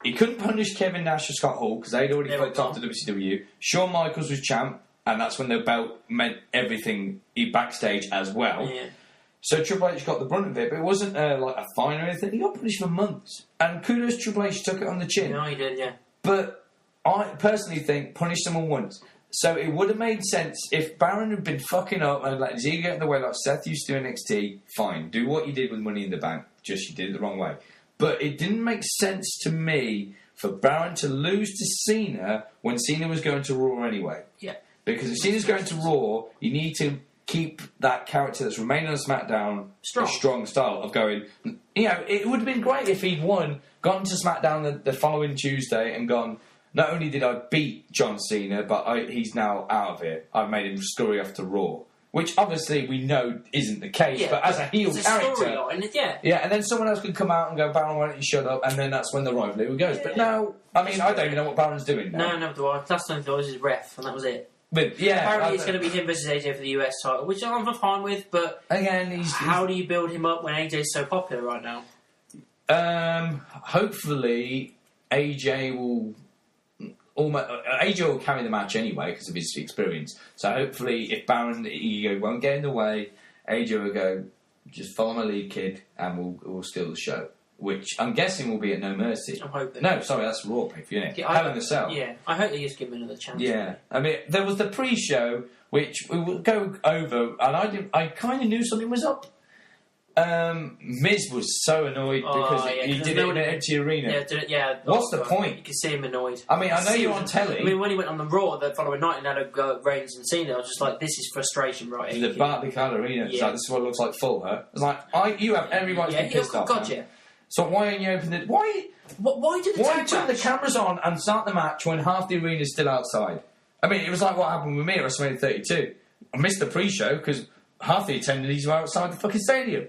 He couldn't punish Kevin Nash or Scott Hall because they'd already flipped off to WCW. Shawn Michaels was champ, and that's when the belt meant everything backstage as well. Yeah. So Triple H got the brunt of it, but it wasn't like a fine or anything. He got punished for months. And kudos to Triple H, took it on the chin. No, he did, yeah. But I personally think punish someone once. So it would have made sense if Baron had been fucking up and let his ego get in the way like Seth used to do NXT, fine. Do what you did with Money in the Bank, just you did it the wrong way. But it didn't make sense to me for Baron to lose to Cena when Cena was going to Raw anyway. Yeah. Because if Cena's going to Raw, you need to keep that character that's remaining on SmackDown a strong style of going. You know, it would have been great if he'd won, gone to SmackDown the following Tuesday and gone, not only did I beat John Cena, but he's now out of it. I've made him scurry off to Raw. Which obviously we know isn't the case, but as a heel character... Yeah, and then someone else could come out and go, Baron, why don't you shut up? And then that's when the rivalry goes. But now, I mean, I don't even know what Baron's doing now. No, the last time he was his ref, and that was it. But yeah, apparently it's going to be him versus AJ for the US title, which I'm fine with. But again, how do you build him up when AJ's so popular right now? Hopefully, AJ will carry the match anyway because of his experience. So hopefully, if Baron ego won't get in the way, AJ will go, just follow my lead, kid, and we'll steal the show. Which I'm guessing will be at No Mercy. I'm hoping. No, sorry, that's Raw pay-per-view, isn't it? Hell in a Cell. Yeah, I hope they just give him another chance. Yeah, I mean, there was the pre-show, which we will go over, and I kind of knew something was up. Miz was so annoyed because he did it in an empty arena. Yeah, what's the point? You can see him annoyed. I mean, I know you're on telly. I mean, when he went on the Raw the following night and had a go at Reigns and Cena, I was just like, this is frustration, right? The Barclaycard Arena. It's like, this is what it looks like full, huh? It's like, you have every right to be pissed off. Gotcha. So why aren't you opening it? Why turn the cameras on and start the match when half the arena is still outside? I mean, it was like what happened with me at WrestleMania 32. I missed the pre-show because half the attendees were outside the fucking stadium.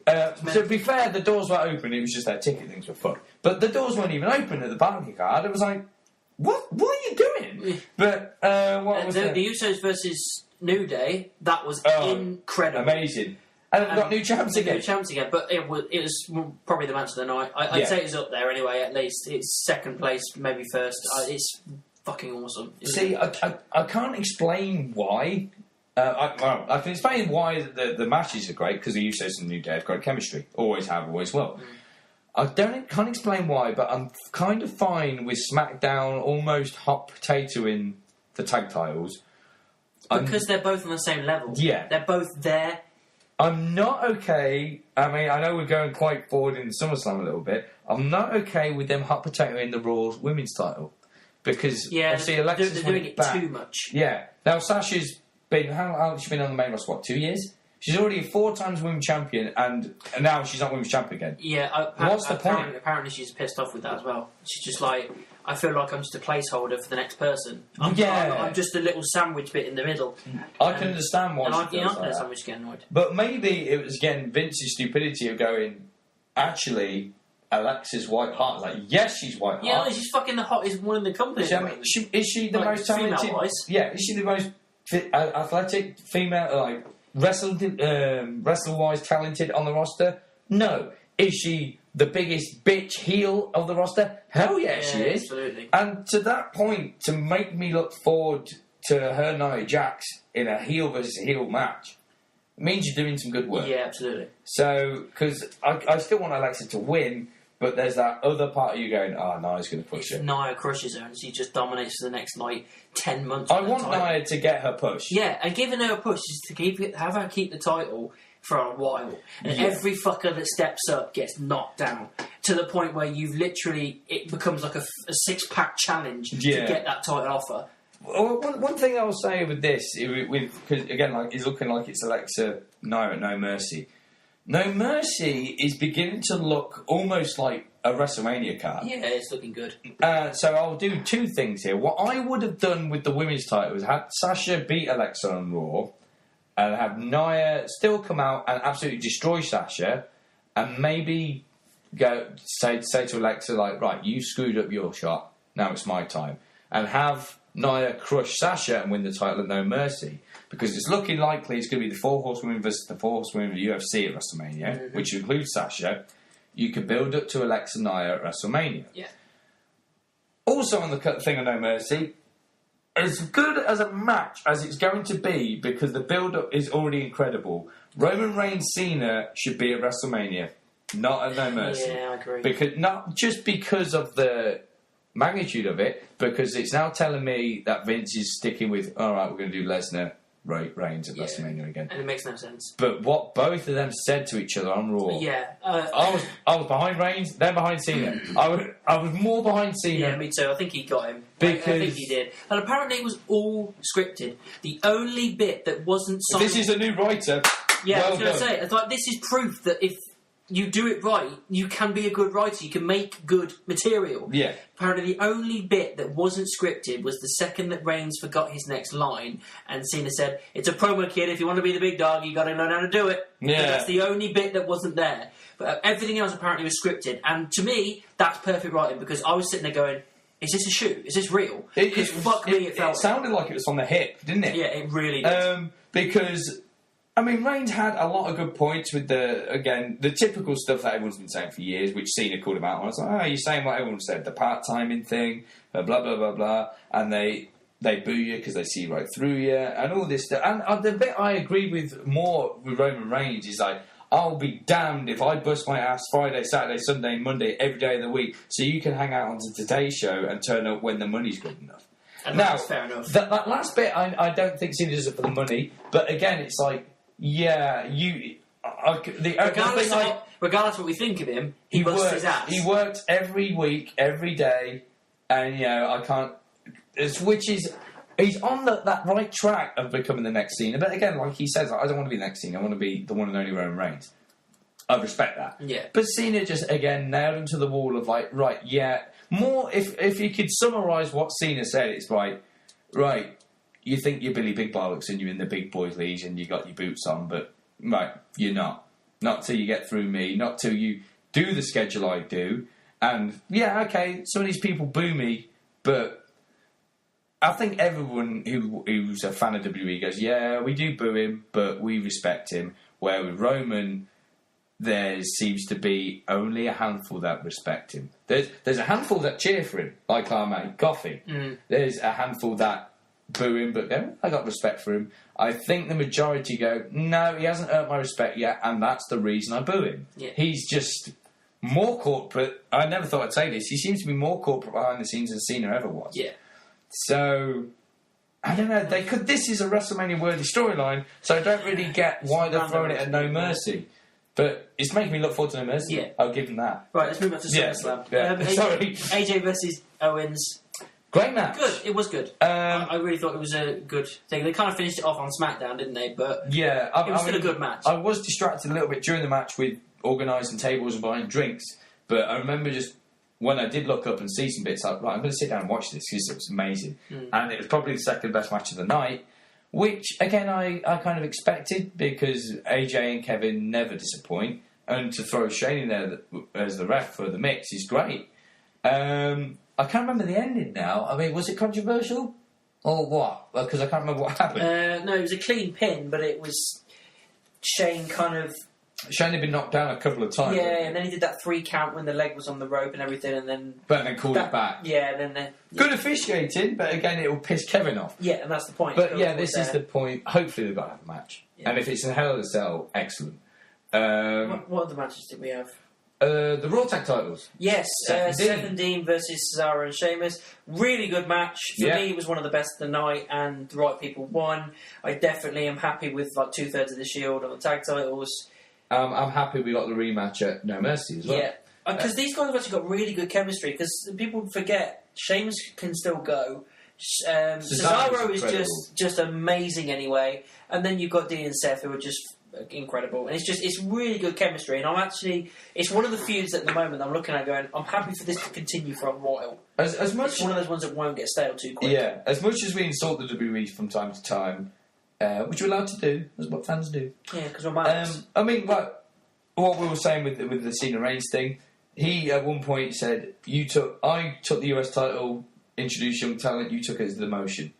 To be fair, the doors were open. It was just their ticket things were fucked. But the doors weren't even open at the Barclaycard. It was like, what are you doing? But what was the Usos versus New Day? That was incredible, amazing. And we've got new champs again. But it was probably the match of the night. I'd say it's up there anyway, at least. It's second place, maybe first. It's fucking awesome. See, I can't explain why. I can explain why the matches are great, because the Usos and New Day have great chemistry. Always have, always will. I can't explain why, but I'm kind of fine with SmackDown almost hot potato in the tag titles. Because they're both on the same level. Yeah. They're both there. I'm not okay. I mean, I know we're going quite forward in Summerslam a little bit. I'm not okay with them hot potato in the Raw's women's title. Because, obviously, Alexa's they're doing it back. too much. Yeah. Now, Sasha's been... How long has she been on the main roster? What, 2 years? She's already a 4 times women's champion, and now she's not women's champion again. Yeah. What's the point? Apparently she's pissed off with that as well. She's just like, I feel like I'm just a placeholder for the next person. I'm just a little sandwich bit in the middle. I can understand why she feels like that. Sandwich getting annoyed. But maybe it was, again, Vince's stupidity of going, actually, Alexa's white hot. Like, yes, she's white hot. Yeah, she's fucking the hottest one in the company. Is she the most talented? Female-wise. Yeah, is she the most athletic female, like, wrestler-wise talented on the roster? No. Is she the biggest bitch heel of the roster? Hell yeah, she is. Absolutely. And to that point, to make me look forward to her Nia Jax in a heel versus heel match means you're doing some good work. Yeah, absolutely. So, because I still want Alexa to win, but there's that other part of you going, Nia's going to push her. Nia crushes her and she just dominates for the next, 10 months. I want Nia to get her push. Yeah, and giving her a push is to have her keep the title for a while. And every fucker that steps up gets knocked down to the point where it becomes like a 6-pack challenge to get that title offer. Well, one thing I'll say with this, because again, it's looking like it's Alexa Nia at No Mercy. No Mercy is beginning to look almost like a WrestleMania card. Yeah, it's looking good. So I'll do 2 things here. What I would have done with the women's title is had Sasha beat Alexa on Raw, and have Nia still come out and absolutely destroy Sasha, and maybe say to Alexa, like, right, you screwed up your shot, now it's my time. And have Nia crush Sasha and win the title at No Mercy. Because it's looking likely it's going to be the 4 horsewomen versus the 4 horsewomen of the UFC at WrestleMania, which includes Sasha. You could build up to Alexa Nia at WrestleMania. Yeah. Also on the thing of No Mercy, as good as a match as it's going to be, because the build-up is already incredible, Roman Reigns Cena should be at WrestleMania, not at No Mercy. Yeah, I agree. Not just because of the magnitude of it, because it's now telling me that Vince is sticking with, all right, we're going to do Lesnar Reigns at WrestleMania again. And it makes no sense. But what both of them said to each other on Raw... I was behind Reigns, they're behind Cena. I was more behind Cena. Yeah, me too. I think he got him. I think he did. And apparently it was all scripted. The only bit that wasn't... This is a new writer. Yeah, I was going to say, it's like, this is proof that if you do it right, you can be a good writer. You can make good material. Yeah. Apparently, the only bit that wasn't scripted was the second that Reigns forgot his next line, and Cena said, "It's a promo, kid. If you want to be the big dog, you got to learn how to do it." Yeah. That's the only bit that wasn't there. But everything else apparently was scripted, and to me, that's perfect writing because I was sitting there going, "Is this a shoot? Is this real?" Because it sounded like it was on the hip, didn't it? Yeah, it really did. Because. I mean, Reigns had a lot of good points with the typical stuff that everyone's been saying for years, which Cena called him out on. I was like, you're saying what everyone said, the part-timing thing, blah, blah, blah, blah, and they boo you because they see right through you, and all this stuff. And the bit I agree with more with Roman Reigns is like, I'll be damned if I bust my ass Friday, Saturday, Sunday, Monday, every day of the week, so you can hang out on the Today Show and turn up when the money's good enough. And that's fair enough. That last bit, I don't think Cena does it for the money, but again, it's like, yeah, regardless of what we think of him, he busts his ass. He works every week, every day, and I can't. He's on that right track of becoming the next Cena. But again, like he says, I don't want to be the next Cena. I want to be the one and only Roman Reigns. I respect that. Yeah. But Cena just again nailed him to the wall of like, right, yeah. More if you could summarise what Cena said, it's like, right. You think you're Billy Big Bollocks and you're in the big boys league and you got your boots on, but right, you're not. Not till you get through me. Not till you do the schedule I do. And yeah, okay, some of these people boo me, but I think everyone who's a fan of WWE goes, yeah, we do boo him, but we respect him. Where with Roman, there seems to be only a handful that respect him. There's a handful that cheer for him, like our mate Coffee. There's a handful that boo him, but go, I got respect for him. I think the majority go, no, he hasn't earned my respect yet, and that's the reason I boo him. Yeah. He's just more corporate. I never thought I'd say this. He seems to be more corporate behind the scenes than Cena ever was. Yeah. So, I don't know. This is a WrestleMania-worthy storyline, so I don't really get why they're throwing it at No Mercy. But it's making me look forward to No Mercy. Yeah. I'll give them that. Right, let's move on to SummerSlam. Yeah. Sorry. AJ versus Owens. Great match. Good. It was good. I really thought it was a good thing. They kind of finished it off on SmackDown, didn't they? But yeah, it was still a good match. I was distracted a little bit during the match with organising tables and buying drinks, but I remember just when I did look up and see some bits, like, right, I'm going to sit down and watch this because it was amazing. And it was probably the second best match of the night, which, again, I kind of expected because AJ and Kevin never disappoint. And to throw Shane in there as the ref for the mix is great. I can't remember the ending now. I mean, was it controversial? Or what? Because I can't remember what happened. No, it was a clean pin, but it was Shane kind of... Shane had been knocked down a couple of times. Yeah, and then he did that 3 count when the leg was on the rope and everything, and then... But then called it back. Yeah, then... Good officiating, but again, it will piss Kevin off. Yeah, and that's the point. But yeah, this is the point. Hopefully they've got to have a match. Yeah. And if it's in Hell in a Cell, excellent. What other matches did we have? The Raw Tag titles. Yes, Seth and Dean versus Cesaro and Sheamus. Really good match. For me, it was one of the best of the night, and the right people won. I definitely am happy with like 2/3 of the Shield on the tag titles. I'm happy we got the rematch at No Mercy as well. Yeah, because these guys have actually got really good chemistry, because people forget Sheamus can still go. Cesaro is just amazing anyway. And then you've got Dean and Seth, who are just incredible, and it's really good chemistry, and it's one of the feuds at the moment I'm looking at going, I'm happy for this to continue for a while. As much, it's one of those ones that won't get stale too quick. Yeah, as much as we insult the WWE from time to time, which we're allowed to do, that's what fans do. Yeah, because we're mad. I mean, like what we were saying with the Cena Reigns thing, he at one point said, I took the US title, introduced young talent, you took it as the motion.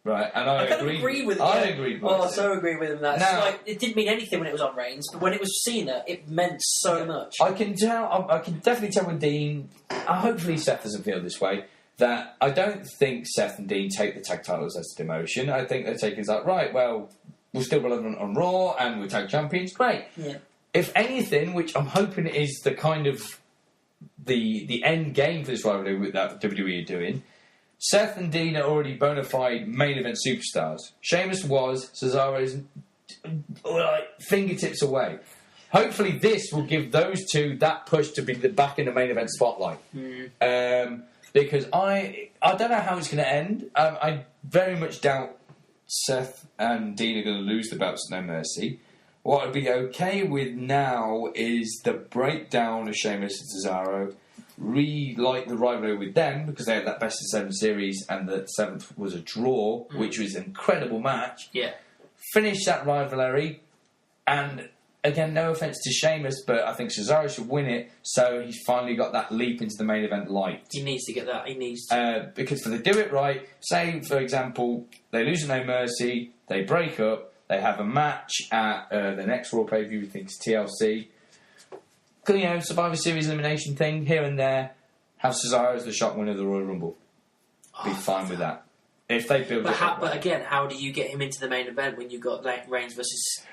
Right, and I kind of agree with him. I agree with him. I so agree with him. Like, it didn't mean anything when it was on Reigns, but when it was Cena, it meant so much. I can tell. I can definitely tell with Dean. Hopefully, Seth doesn't feel this way. That I don't think Seth and Dean take the tag titles as a demotion. I think they take it as like, right, well, we're still relevant on Raw and we're tag champions. Great. Yeah. If anything, which I'm hoping is the kind of the end game for this rivalry that WWE are doing. Seth and Dean are already bona fide main event superstars. Sheamus was, Cesaro's fingertips away. Hopefully this will give those two that push to be back in the main event spotlight. Because I don't know how it's going to end. I very much doubt Seth and Dean are going to lose the belts at No Mercy. What I'd be okay with now is the breakdown of Sheamus and Cesaro, relight the rivalry with them because they had that best of 7 series and the 7th was a draw, which was an incredible match. Yeah. Finish that rivalry, and again, no offence to Sheamus, but I think Cesaro should win it, so he's finally got that leap into the main event light. He needs to get that. He needs to. Because if they do it right, say, for example, they lose at No Mercy, they break up, they have a match at the next Raw pay-per-view, we think it's TLC. Survivor Series elimination thing, here and there, have Cesaro as the shock winner of the Royal Rumble. Be fine with that. If they build it up. But again, how do you get him into the main event when you've got Reigns versus...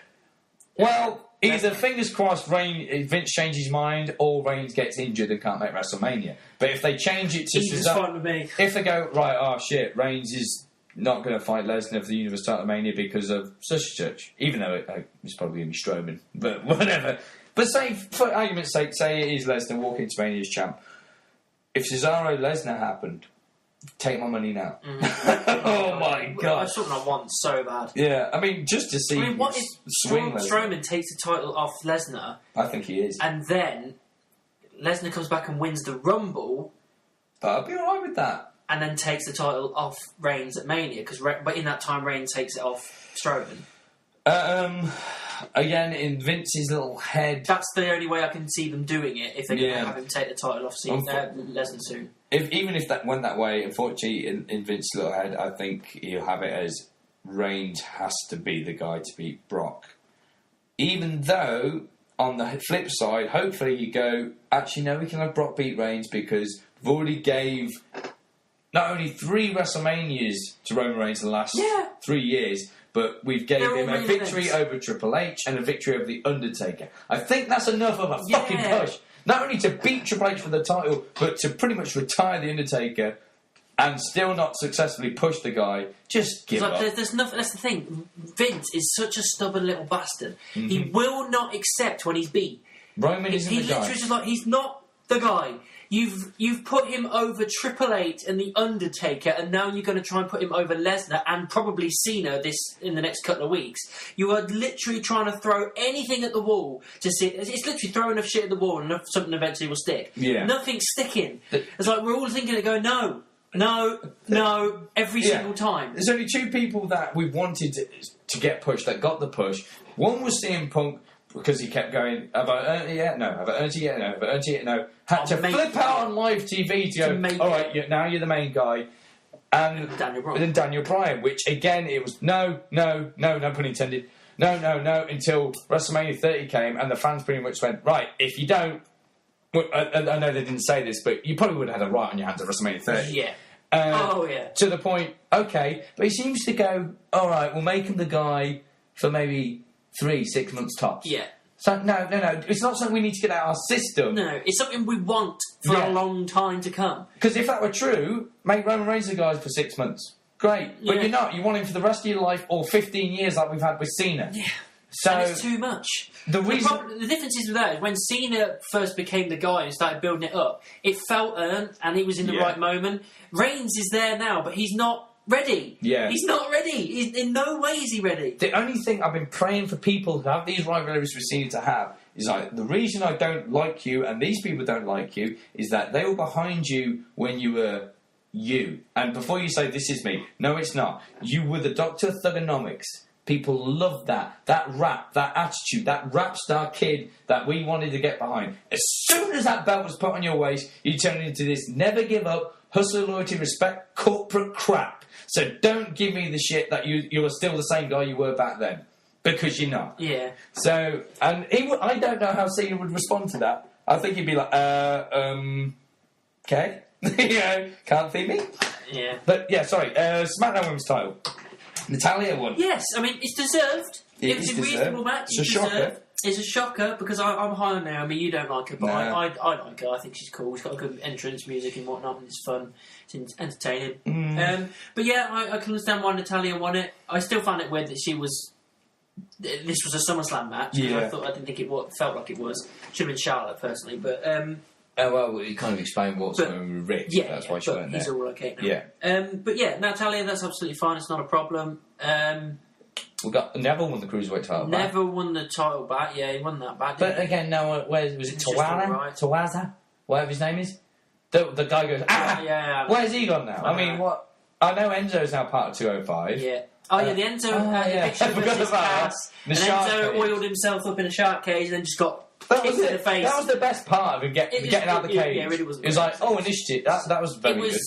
Well, either fingers crossed Vince changes his mind or Reigns gets injured and can't make WrestleMania. But if they change it to Cesaro... fine with me. If they go, right, oh shit, Reigns is not going to fight Lesnar for the Universe title Mania because of such and such. Even though it's probably going to be Strowman. But whatever. But say, for argument's sake, say it is Lesnar walking into Mania as champ. If Cesaro-Lesnar happened... Take my money now. Oh my god! That's something I want so bad. Yeah, I mean, just to see. I mean, what if Strowman takes the title off Lesnar? I think he is. And then Lesnar comes back and wins the Rumble. I'd be alright with that. And then takes the title off Reigns at Mania, but in that time Reigns takes it off Strowman. Again, in Vince's little head... That's the only way I can see them doing it, if they're going to have him take the title off Lesnar soon. Even if that went that way, unfortunately, in Vince's little head, I think he'll have it as Reigns has to be the guy to beat Brock. Even though, on the flip side, hopefully you go, actually, no, we can have Brock beat Reigns because we've already gave not only 3 WrestleManias to Roman Reigns in the last 3 years... But we've gave him a victory over Triple H and a victory over The Undertaker. I think that's enough of a fucking push. Not only to beat Triple H for the title, but to pretty much retire The Undertaker and still not successfully push the guy. Just give up. There's nothing. That's the thing. Vince is such a stubborn little bastard. Mm-hmm. He will not accept when he's beat. Roman isn't the guy. He literally just like, he's not the guy. You've put him over Triple H and The Undertaker, and now you're going to try and put him over Lesnar and probably Cena in the next couple of weeks. You are literally trying to throw anything at the wall to see. It's literally throwing enough shit at the wall and something eventually will stick. Yeah. Nothing's sticking. It's like we're all thinking of going, no, every single time. There's only 2 people that we wanted to get pushed that got the push. One was CM Punk, because he kept going, have I earned it yet? No. Have I earned it yet? No. Have I earned it yet? No. Had to flip out on live TV to go, alright, now you're the main guy. And then Daniel Bryan, which again, it was no pun intended. No, until WrestleMania 30 came and the fans pretty much went, right, if you don't... Well, I know they didn't say this, but you probably would have had a right on your hands at WrestleMania 30. Yeah. To the point, okay, but he seems to go, alright, we'll make him the guy for maybe... 3-6 months tops. Yeah. So, no. It's not something we need to get out of our system. No, it's something we want for a long time to come. Because if that were true, make Roman Reigns the guy for 6 months. Great. Yeah. But you're not. You want him for the rest of your life or 15 years like we've had with Cena. Yeah. So and it's too much. The difference is with that is when Cena first became the guy and started building it up, it felt earned and he was in the right moment. Reigns is there now, but he's not ready. Yeah. He's not ready. In no way is he ready. The only thing I've been praying for people who have these rivalries with Cena to have is like, the reason I don't like you and these people don't like you is that they were behind you when you were you. And before you say, this is me, no, it's not. You were the Dr. Thugonomics. People love that rap, that attitude, that rap star kid that we wanted to get behind. As soon as that belt was put on your waist, you turned into this never give up, hustle, loyalty, respect, corporate crap. So don't give me the shit that you are still the same guy you were back then. Because you're not. Yeah. So, and I don't know how Cena would respond to that. I think he'd be like, okay. Can't see me? Yeah. But, yeah, sorry. SmackDown Women's title. Natalya won. Yes, I mean, it's deserved. It was a reasonable match. It's a shocker. It's a shocker because I'm high on Naomi. You don't like her, but No. I like her. I think she's cool. She's got a good entrance, music and whatnot, and it's fun. It's entertaining. But yeah, I can understand why Natalya won it. I still found it weird that she was. This was a SummerSlam match. Yeah. I didn't think it felt like it was. Should have been Charlotte personally, but. Well, you kind of explained what's going on with Rick. Yeah, that's why she went there. He's all okay now. Yeah. But yeah, Natalya, that's absolutely fine. It's not a problem. We got Neville won the cruiserweight title. Never won the title back. Yeah, he won that back. But again, now where was it? Tawaza, whatever his name is. The guy goes, yeah. Where's he gone now? I mean, what? I know Enzo's now part of 205. Yeah. Oh yeah, the Enzo picture versus Cass, and Enzo oiled himself up in a shark cage and then just got kicked in the face. That was the best part of him getting out of the cage. Yeah, it really was. It was like, initiative. That was very good.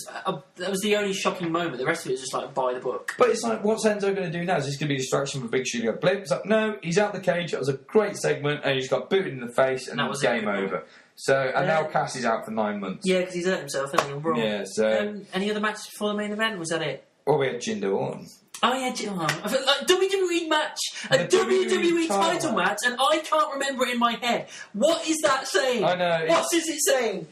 That was the only shocking moment. The rest of it was just like by the book. But it's like, what's Enzo going to do now? Is this going to be a distraction for Big Show? You go blip. It's like, no, he's out the cage. It was a great segment, and he just got booted in the face, and that was game over. So, and now Cass is out for 9 months. Yeah, because he's hurt himself, hasn't he? Raw. Yeah. So, any other matches before the main event? Was that it? Well, we had Jinder Orton. Oh yeah, I feel like WWE match, a WWE title match, and I can't remember it in my head. What is that saying? I know. What is it saying?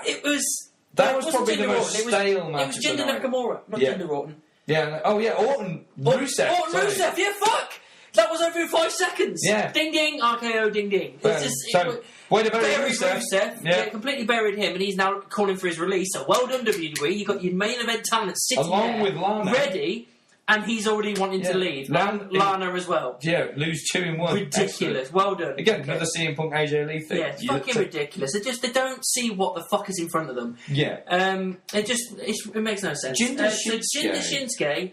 It was. That was probably the most stale match. It was Jinder Nakamura, not Jinder Orton. Yeah. Oh yeah, Orton Rusev. Orton Rusev. Yeah, fuck. That was over in 5 seconds. Yeah. Ding ding, RKO, ding ding. It's just way to bury Rusev. Yeah, completely buried him, and he's now calling for his release. So well done, WWE. You got your main event talent sitting along there, with Lana, ready. And he's already wanting to leave. Lana as well. Yeah, lose 2 in 1. Ridiculous. Excellent. Well done. Again, another CM Punk AJ Lee thing. Yeah, it's fucking ridiculous. They don't see what the fuck is in front of them. Yeah. It makes no sense. Jinder Shinsuke.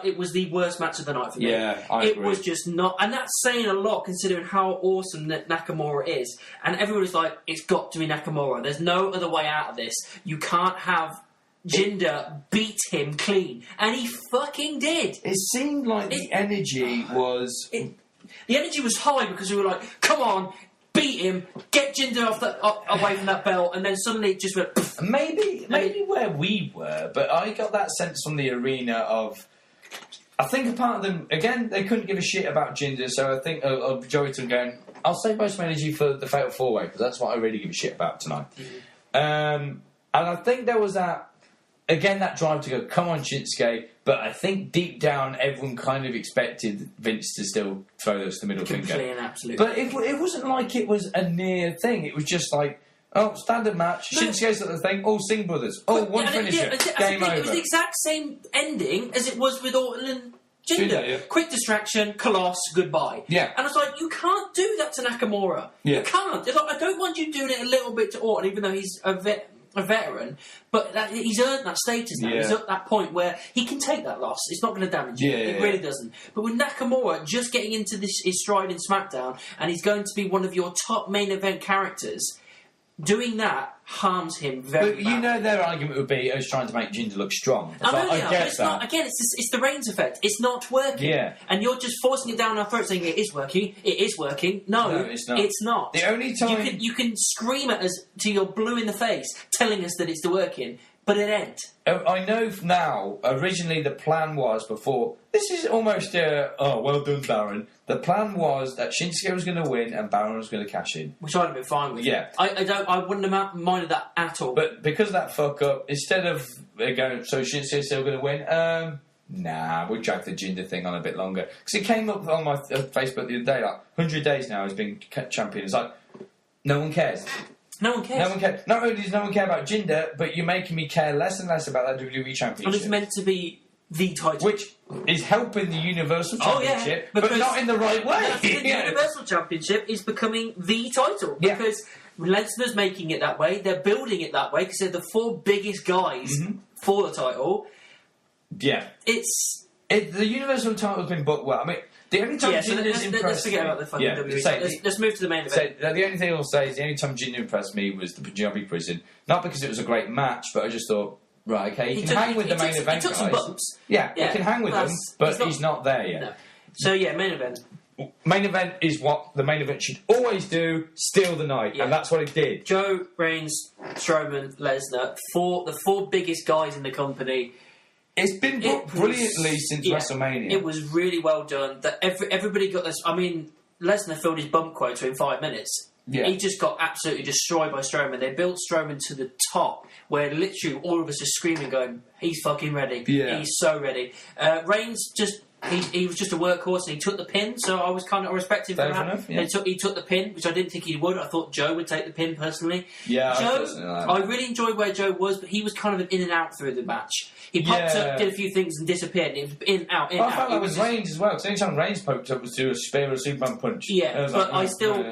It was the worst match of the night for me. Yeah, I agree. It was just not, and that's saying a lot considering how awesome Nakamura is. And everybody's like, it's got to be Nakamura. There's no other way out of this. You can't have Jinder beat him clean, and he fucking did. It seemed like the energy was. The energy was high because we were like, "Come on, beat him, get Jinder away from that belt," and then suddenly it just went. Poof. Maybe where we were, but I got that sense from the arena of. I think a part of them again they couldn't give a shit about Jinder, so I think of Joey going, "I'll save most of my energy for the Fatal 4-Way because that's what I really give a shit about tonight." And I think there was that. Again, that drive to go, come on, Shinsuke. But I think deep down, everyone kind of expected Vince to still throw us the middle finger. And absolutely. But it wasn't like it was a near thing. It was just like, standard match. No. Shinsuke's at the thing. All Singh brothers. One finisher. Game over. It was the exact same ending as it was with Orton and Jinder. Yeah. Quick distraction, Coloss, goodbye. Yeah. And I was like, you can't do that to Nakamura. Yeah. You can't. It's like, I don't want you doing it a little bit to Orton, even though he's a veteran, but he's earned that status now. He's at that point where he can take that loss. It's not going to damage him. It really doesn't. But with Nakamura just getting into his stride in SmackDown, and he's going to be one of your top main event characters, doing that harms him very badly. You know their argument would be, he's trying to make Jinder look strong. I get that. Not, again, it's the Reigns effect. It's not working. Yeah. And you're just forcing it down our throats saying, it is working. It is working. No, it's not. It's not. The only time... You can scream at us till you're blue in the face, telling us that it's working, but it ain't. I know now, originally the plan was before... This is almost, well done, Baron. The plan was that Shinsuke was going to win and Baron was going to cash in. Which I'd have been fine with. Yeah. I wouldn't have minded that at all. But because of that fuck up, instead of going, so Shinsuke's still going to win, nah, we'll drag the Jinder thing on a bit longer. Because it came up on my Facebook the other day, like, 100 days now he's been champion. It's like, no one cares. No one cares. No one cares. Not only does no one care about Jinder, but you're making me care less and less about that WWE Championship. And it's meant to be the title. Which is helping the Universal Championship, but not in the right way. The Universal Championship is becoming the title. Because Lesnar's making it that way, they're building it that way, because they're the 4 biggest guys for the title. Yeah. The Universal title's been booked well. I mean, the only time Jinder's impressed let's forget about the fucking WWE. Let's move to the main event. The only thing I'll say is the only time Jinder impressed me was the Punjabi prison. Not because it was a great match, but I just thought, right, okay, he can hang with the main event guys. He took some bumps. Yeah, he can hang with them, but he's not there yet. No. So, main event. Main event is what the main event should always do, steal the night, and that's what it did. Joe, Reigns, Strowman, Lesnar, the 4 biggest guys in the company. It's been booked brilliantly since WrestleMania. It was really well done. That everybody got this. I mean, Lesnar filled his bump quota in 5 minutes. Yeah. He just got absolutely destroyed by Strowman. They built Strowman to the top, where literally all of us are screaming, going, "He's fucking ready. Yeah. He's so ready." Reigns just. He was just a workhorse and he took the pin, so I was kind of respecting for that. Enough, yeah. He took the pin, which I didn't think he would. I thought Joe would take the pin personally. Yeah, I really enjoyed where Joe was, but he was kind of an in and out through the match. He popped up, did a few things and disappeared. It was in, out, in, out. I felt that was Reigns as well, because anytime Reigns poked up was to do a spear or a Superman punch. Yeah, but I still,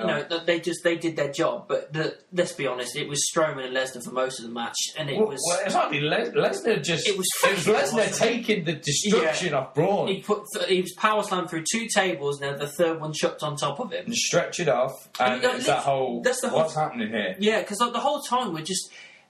they did their job. But let's be honest, it was Strowman and Lesnar for most of the match, and it was. Well, it's hardly Lesnar just. It was Lesnar taking the destruction off Braun. He was power slammed through 2 tables, and then the third one chucked on top of him. And stretch it off, and it's that whole. What's happening here? Yeah, because the whole time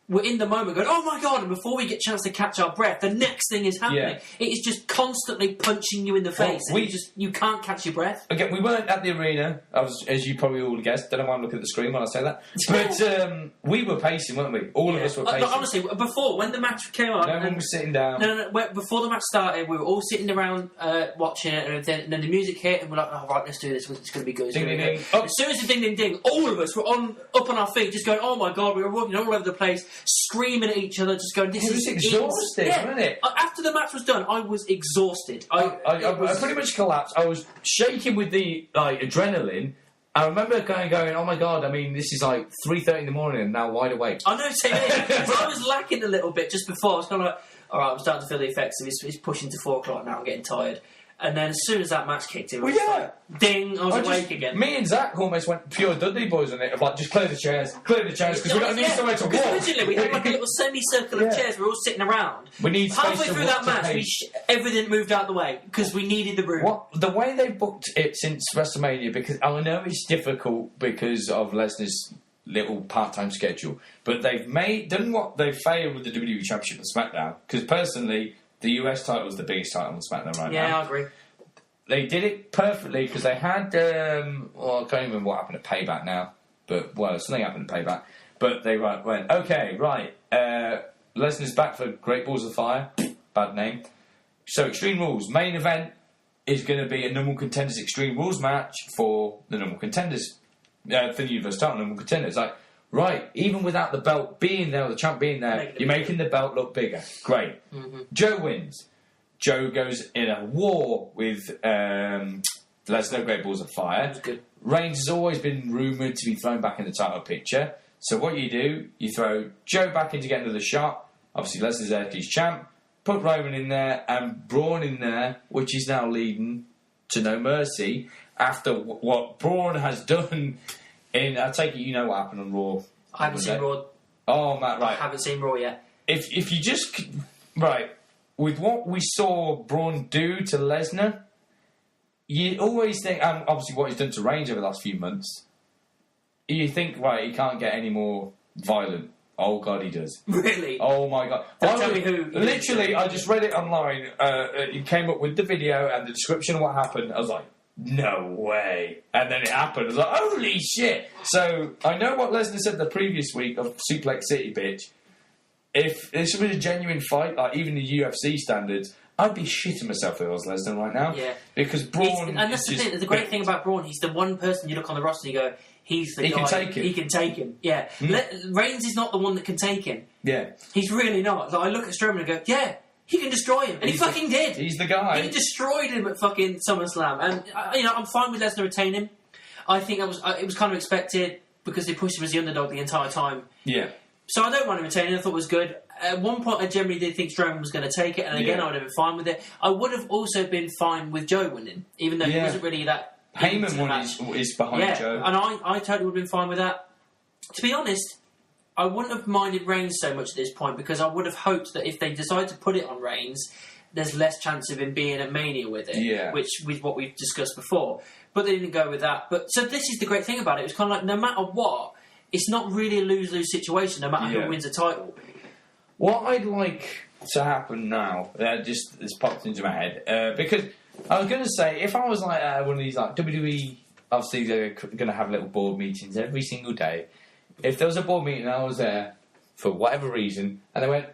we're in the moment going, oh my god, and before we get a chance to catch our breath, the next thing is happening. Yeah. It is just constantly punching you in the face. Well, you can't catch your breath. Again, we weren't at the arena, as you probably all guessed. Don't know why I'm looking at the screen when I say that. But we were pacing, weren't we? All of us were pacing. Honestly, before, when the match came on... No one was sitting down. No, before the match started, we were all sitting around watching it and everything, and then the music hit, and we're like, oh, right, let's do this. It's going to be good. Ding, ding, ding. As soon as the ding, ding, ding, all of us were up on our feet, just going, oh my god, we were walking all over the place, screaming at each other, just going, this is exhausting, wasn't it? After the match was done, I was exhausted. I pretty much collapsed. I was shaking with the adrenaline. I remember going, oh my god, I mean, this is like 3:30 in the morning and now wide awake. I know, same here. I was lacking a little bit just before. I was kind of like, alright, I'm starting to feel the effects of it's pushing to 4 o'clock now, I'm getting tired. And then as soon as that match kicked in, like, ding, I was awake again. Me and Zach almost went pure Dudley boys on it, of like, just clear the chairs, because we've got to need somewhere to walk. Because originally we had like a little semicircle of chairs, we were all sitting around. We need space. Halfway through that match, everything moved out the way, because we needed the room. The way they booked it since WrestleMania, because I know it's difficult because of Lesnar's little part-time schedule, but they've done what they've failed with the WWE Championship and SmackDown, because personally, the US title is the biggest title on SmackDown right now. Yeah, I agree. They did it perfectly because they had... I can't even remember what happened at Payback now. But, something happened at Payback. But they went, okay, right. Lesnar's back for Great Balls of Fire. Bad name. So, Extreme Rules. Main event is going to be a Number One Contenders Extreme Rules match for the Number One Contenders. For the Universal title, Number One Contenders. Like, right, even without the belt being there, or the champ being there, you're making the belt look bigger. Great. Mm-hmm. Joe wins. Joe goes in a war with Lesnar, Great Balls of Fire. That's good. Reigns has always been rumoured to be thrown back in the title picture. So what you do, you throw Joe back in to get another shot. Obviously, Lesnar's there, he's champ. Put Roman in there and Braun in there, which is now leading to No Mercy. After what Braun has done I take it you know what happened on Raw. I haven't seen Raw. Oh, Matt, right. I haven't seen Raw yet. If you just... Right... With what we saw Braun do to Lesnar, you always think, and obviously what he's done to Reigns over the last few months, you think, right, he can't get any more violent. Oh, God, he does. Really? Oh, my God. Tell me who... Literally, I just read it online. It came up with the video and the description of what happened. I was like, no way. And then it happened. I was like, holy shit. So, I know what Lesnar said the previous week of Suplex City, bitch. If this was a genuine fight, like even the UFC standards, I'd be shitting myself if I was Lesnar right now. Yeah. Because Braun... And that's the thing, the great thing about Braun, he's the one person you look on the roster and you go, he's the guy. He can take him. He can take him, yeah. Reigns is not the one that can take him. Yeah. He's really not. Like, I look at Strowman and go, yeah, he can destroy him. And he fucking did. He's the guy. He destroyed him at fucking SummerSlam. And, I'm fine with Lesnar retaining. I think it was kind of expected because they pushed him as the underdog the entire time. Yeah. So I don't want him retaining. I thought it was good. At one point, I generally did think Strowman was going to take it, and again, I would have been fine with it. I would have also been fine with Joe winning, even though he wasn't really that... Heyman one is behind Joe. And I totally would have been fine with that. To be honest, I wouldn't have minded Reigns so much at this point, because I would have hoped that if they decide to put it on Reigns, there's less chance of him being at Mania with it, which with what we've discussed before. But they didn't go with that. So this is the great thing about it. It's kind of like, no matter what, it's not really a lose-lose situation, no matter who wins a title. What I'd like to happen now, this popped into my head, because I was going to say, if I was like one of these like WWE, obviously they're going to have little board meetings every single day. If there was a board meeting and I was there for whatever reason, and they went,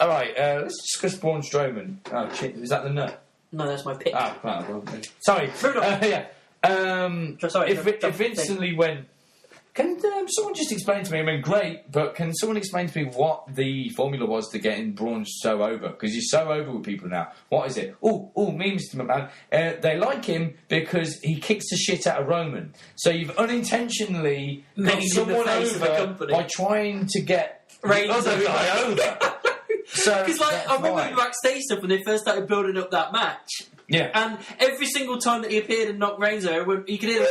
all right, let's discuss Braun Strowman. Oh shit, is that the nut? No, that's my pick. Oh, well, sorry. Rudolph. Yeah. If instantly went... Can someone just explain to me? I mean, great, but can someone explain to me what the formula was to getting Braun so over? Because he's so over with people now. What is it? Me, Mr. McMahon. They like him because he kicks the shit out of Roman. So you've unintentionally got someone over by trying to get the other guy over. Because, I remember the backstage stuff when they first started building up that match. Yeah. And every single time that he appeared and knocked Reigns over, you could hear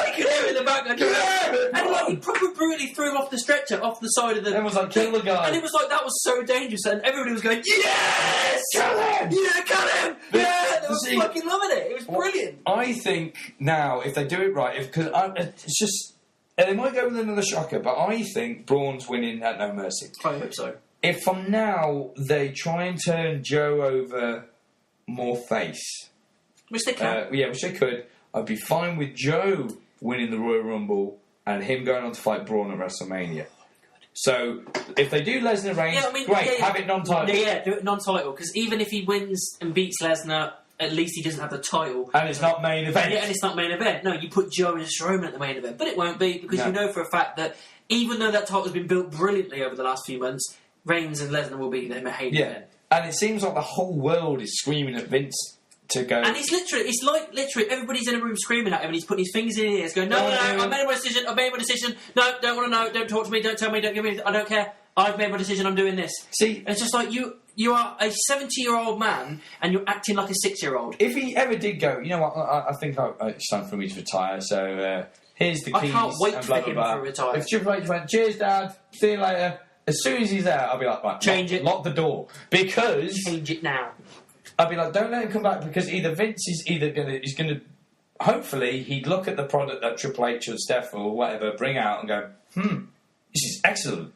I could hear it in the background. And he probably brutally threw him off the stretcher, off the side of the... Everyone was like, kill the guy. And it was like, that was so dangerous. And everybody was going, yes! Kill him! Yeah, kill him! Yeah! They were fucking loving it. It was brilliant. I think now, if they do it right, it's just... They might go with another shocker, but I think Braun's winning at No Mercy. I hope so. If from now they try and turn Joe over more face... Which they can. Which they could. I'd be fine with Joe winning the Royal Rumble and him going on to fight Braun at WrestleMania. So, if they do Lesnar Reigns, have it non-title. Yeah, do it non-title, because even if he wins and beats Lesnar, at least he doesn't have the title. And it's not main event. Yeah, and it's not main event. No, you put Joe and Strowman at the main event. But it won't be, because you know for a fact that even though that title's been built brilliantly over the last few months, Reigns and Lesnar will be their main event. And it seems like the whole world is screaming at Vince to go. And it's like everybody's in a room screaming at him and he's putting his fingers in his ears going, no, I made my decision, no, don't want to know, don't talk to me, don't tell me, don't give me, I don't care, I've made my decision, I'm doing this. See, and it's just like, you are a 70-year-old man and you're acting like a 6-year-old. If he ever did go, you know what, I think it's time for me to retire, so here's the keys. I can't wait and for him to retire. If Triple H went, cheers Dad, see you later, as soon as he's there, I'll be like, right, change it. Lock the door. Because... Change it now. I'd be like, don't let him come back, because either Vince is going to, hopefully, he'd look at the product that Triple H or Steph or whatever bring out and go, this is excellent.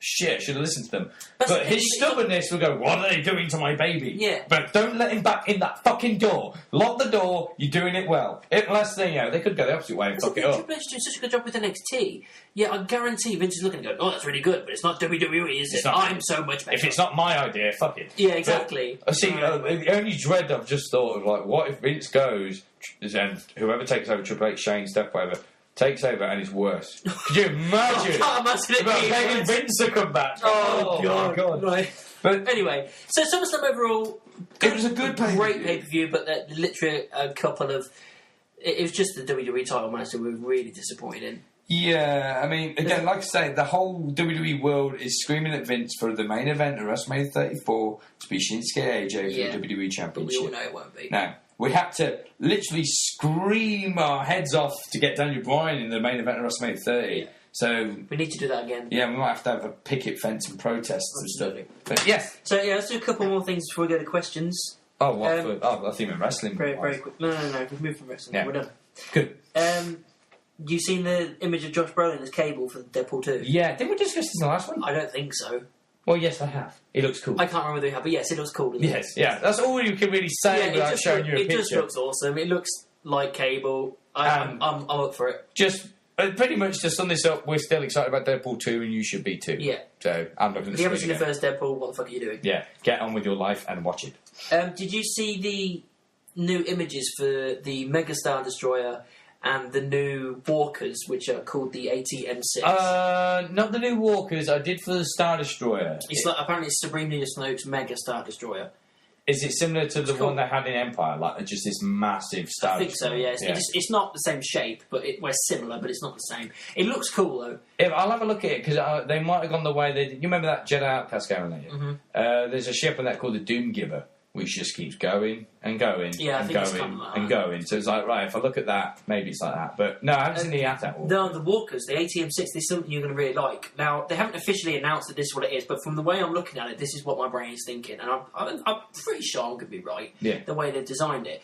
Shit, I should have listened to them. But his stubbornness will go, what are they doing to my baby? Yeah. But don't let him back in that fucking door. Lock the door, you're doing it well. Unless they could go the opposite way and fuck it up. Triple H is doing such a good job with NXT. Yeah, I guarantee Vince is looking and going, oh, that's really good, but it's not WWE, is it? I'm so much better. If it's not my idea, fuck it. Yeah, exactly. But, the only dread I've just thought of, like, what if Vince goes, and whoever takes over Triple H, Shane, Steph, whatever, takes over and it's worse. Could you imagine? I can't imagine it being making Vince to come back. Oh God. Right. But anyway, so SummerSlam overall, it was a good great pay-per-view, but literally a couple of... It was just the WWE title match that we were really disappointed in. Yeah, I mean, again, like I say, the whole WWE world is screaming at Vince for the main event at WrestleMania 34 to be Shinsuke AJ for the WWE Championship. But we all know it won't be. Now, we had to literally scream our heads off to get Daniel Bryan in the main event at WrestleMania 30. Yeah. So we need to do that again. Yeah, we might have to have a picket fence and protests and stuff. But yes. So yeah, let's do a couple more things before we go to questions. Oh, what? I think we're wrestling. Very quick. No. We've moved from wrestling. Yeah. We're done. Good. You seen the image of Josh Brolin as Cable for Deadpool 2? Yeah. Did we discuss this in the last one? I don't think so. Well, yes, I have. It looks cool. I can't remember whether we have, but yes, it looks cool. Yes, yeah. That's all you can really say without showing you a picture. It just looks awesome. It looks like Cable. I'm up for it. Just pretty much to sum this up, we're still excited about Deadpool 2 and you should be too. Yeah. So I'm not going to If you haven't seen the first Deadpool, what the fuck are you doing? Yeah. Get on with your life and watch it. Did you see the new images for the Mega Star Destroyer and the new Walkers, which are called the ATM-6? Not the new Walkers. I did for the Star Destroyer. Apparently it's Supremely Snoke's Mega Star Destroyer. Is it similar to the one they had in Empire? Like just this massive Star Destroyer? I think so, yeah. It's not the same shape, but we're similar, but it's not the same. It looks cool, though. I'll have a look at it, because they might have gone the way they did. You remember that Jedi Outcast going there? Mm-hmm. There's a ship on that called the Doom Giver, which just keeps going and going and going and going. So it's like, right, if I look at that, maybe it's like that. But no, I haven't seen the AT-AT one. No, the Walkers, the ATM-6, this is something you're going to really like. Now, they haven't officially announced that this is what it is, but from the way I'm looking at it, this is what my brain is thinking. And I'm pretty sure I'm going to be right, the way they've designed it.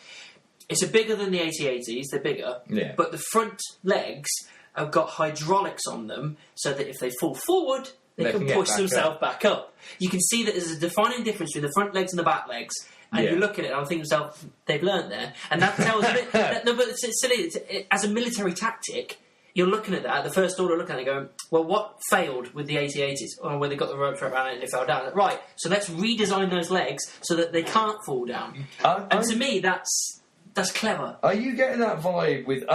It's bigger than the AT-ATs, they're bigger, but the front legs have got hydraulics on them so that if they fall forward, they can push themselves back up. You can see that there's a defining difference between the front legs and the back legs. And you look at it and I'm thinking to myself, they've learned there. And that tells me... No, but it's silly. As a military tactic, you're looking at that, the First Order looking at it going, well, what failed with the AT-ATs? Oh, where they got the rope around it and it fell down. Right, so let's redesign those legs so that they can't fall down. And to me, that's That's clever. Are you getting that vibe with...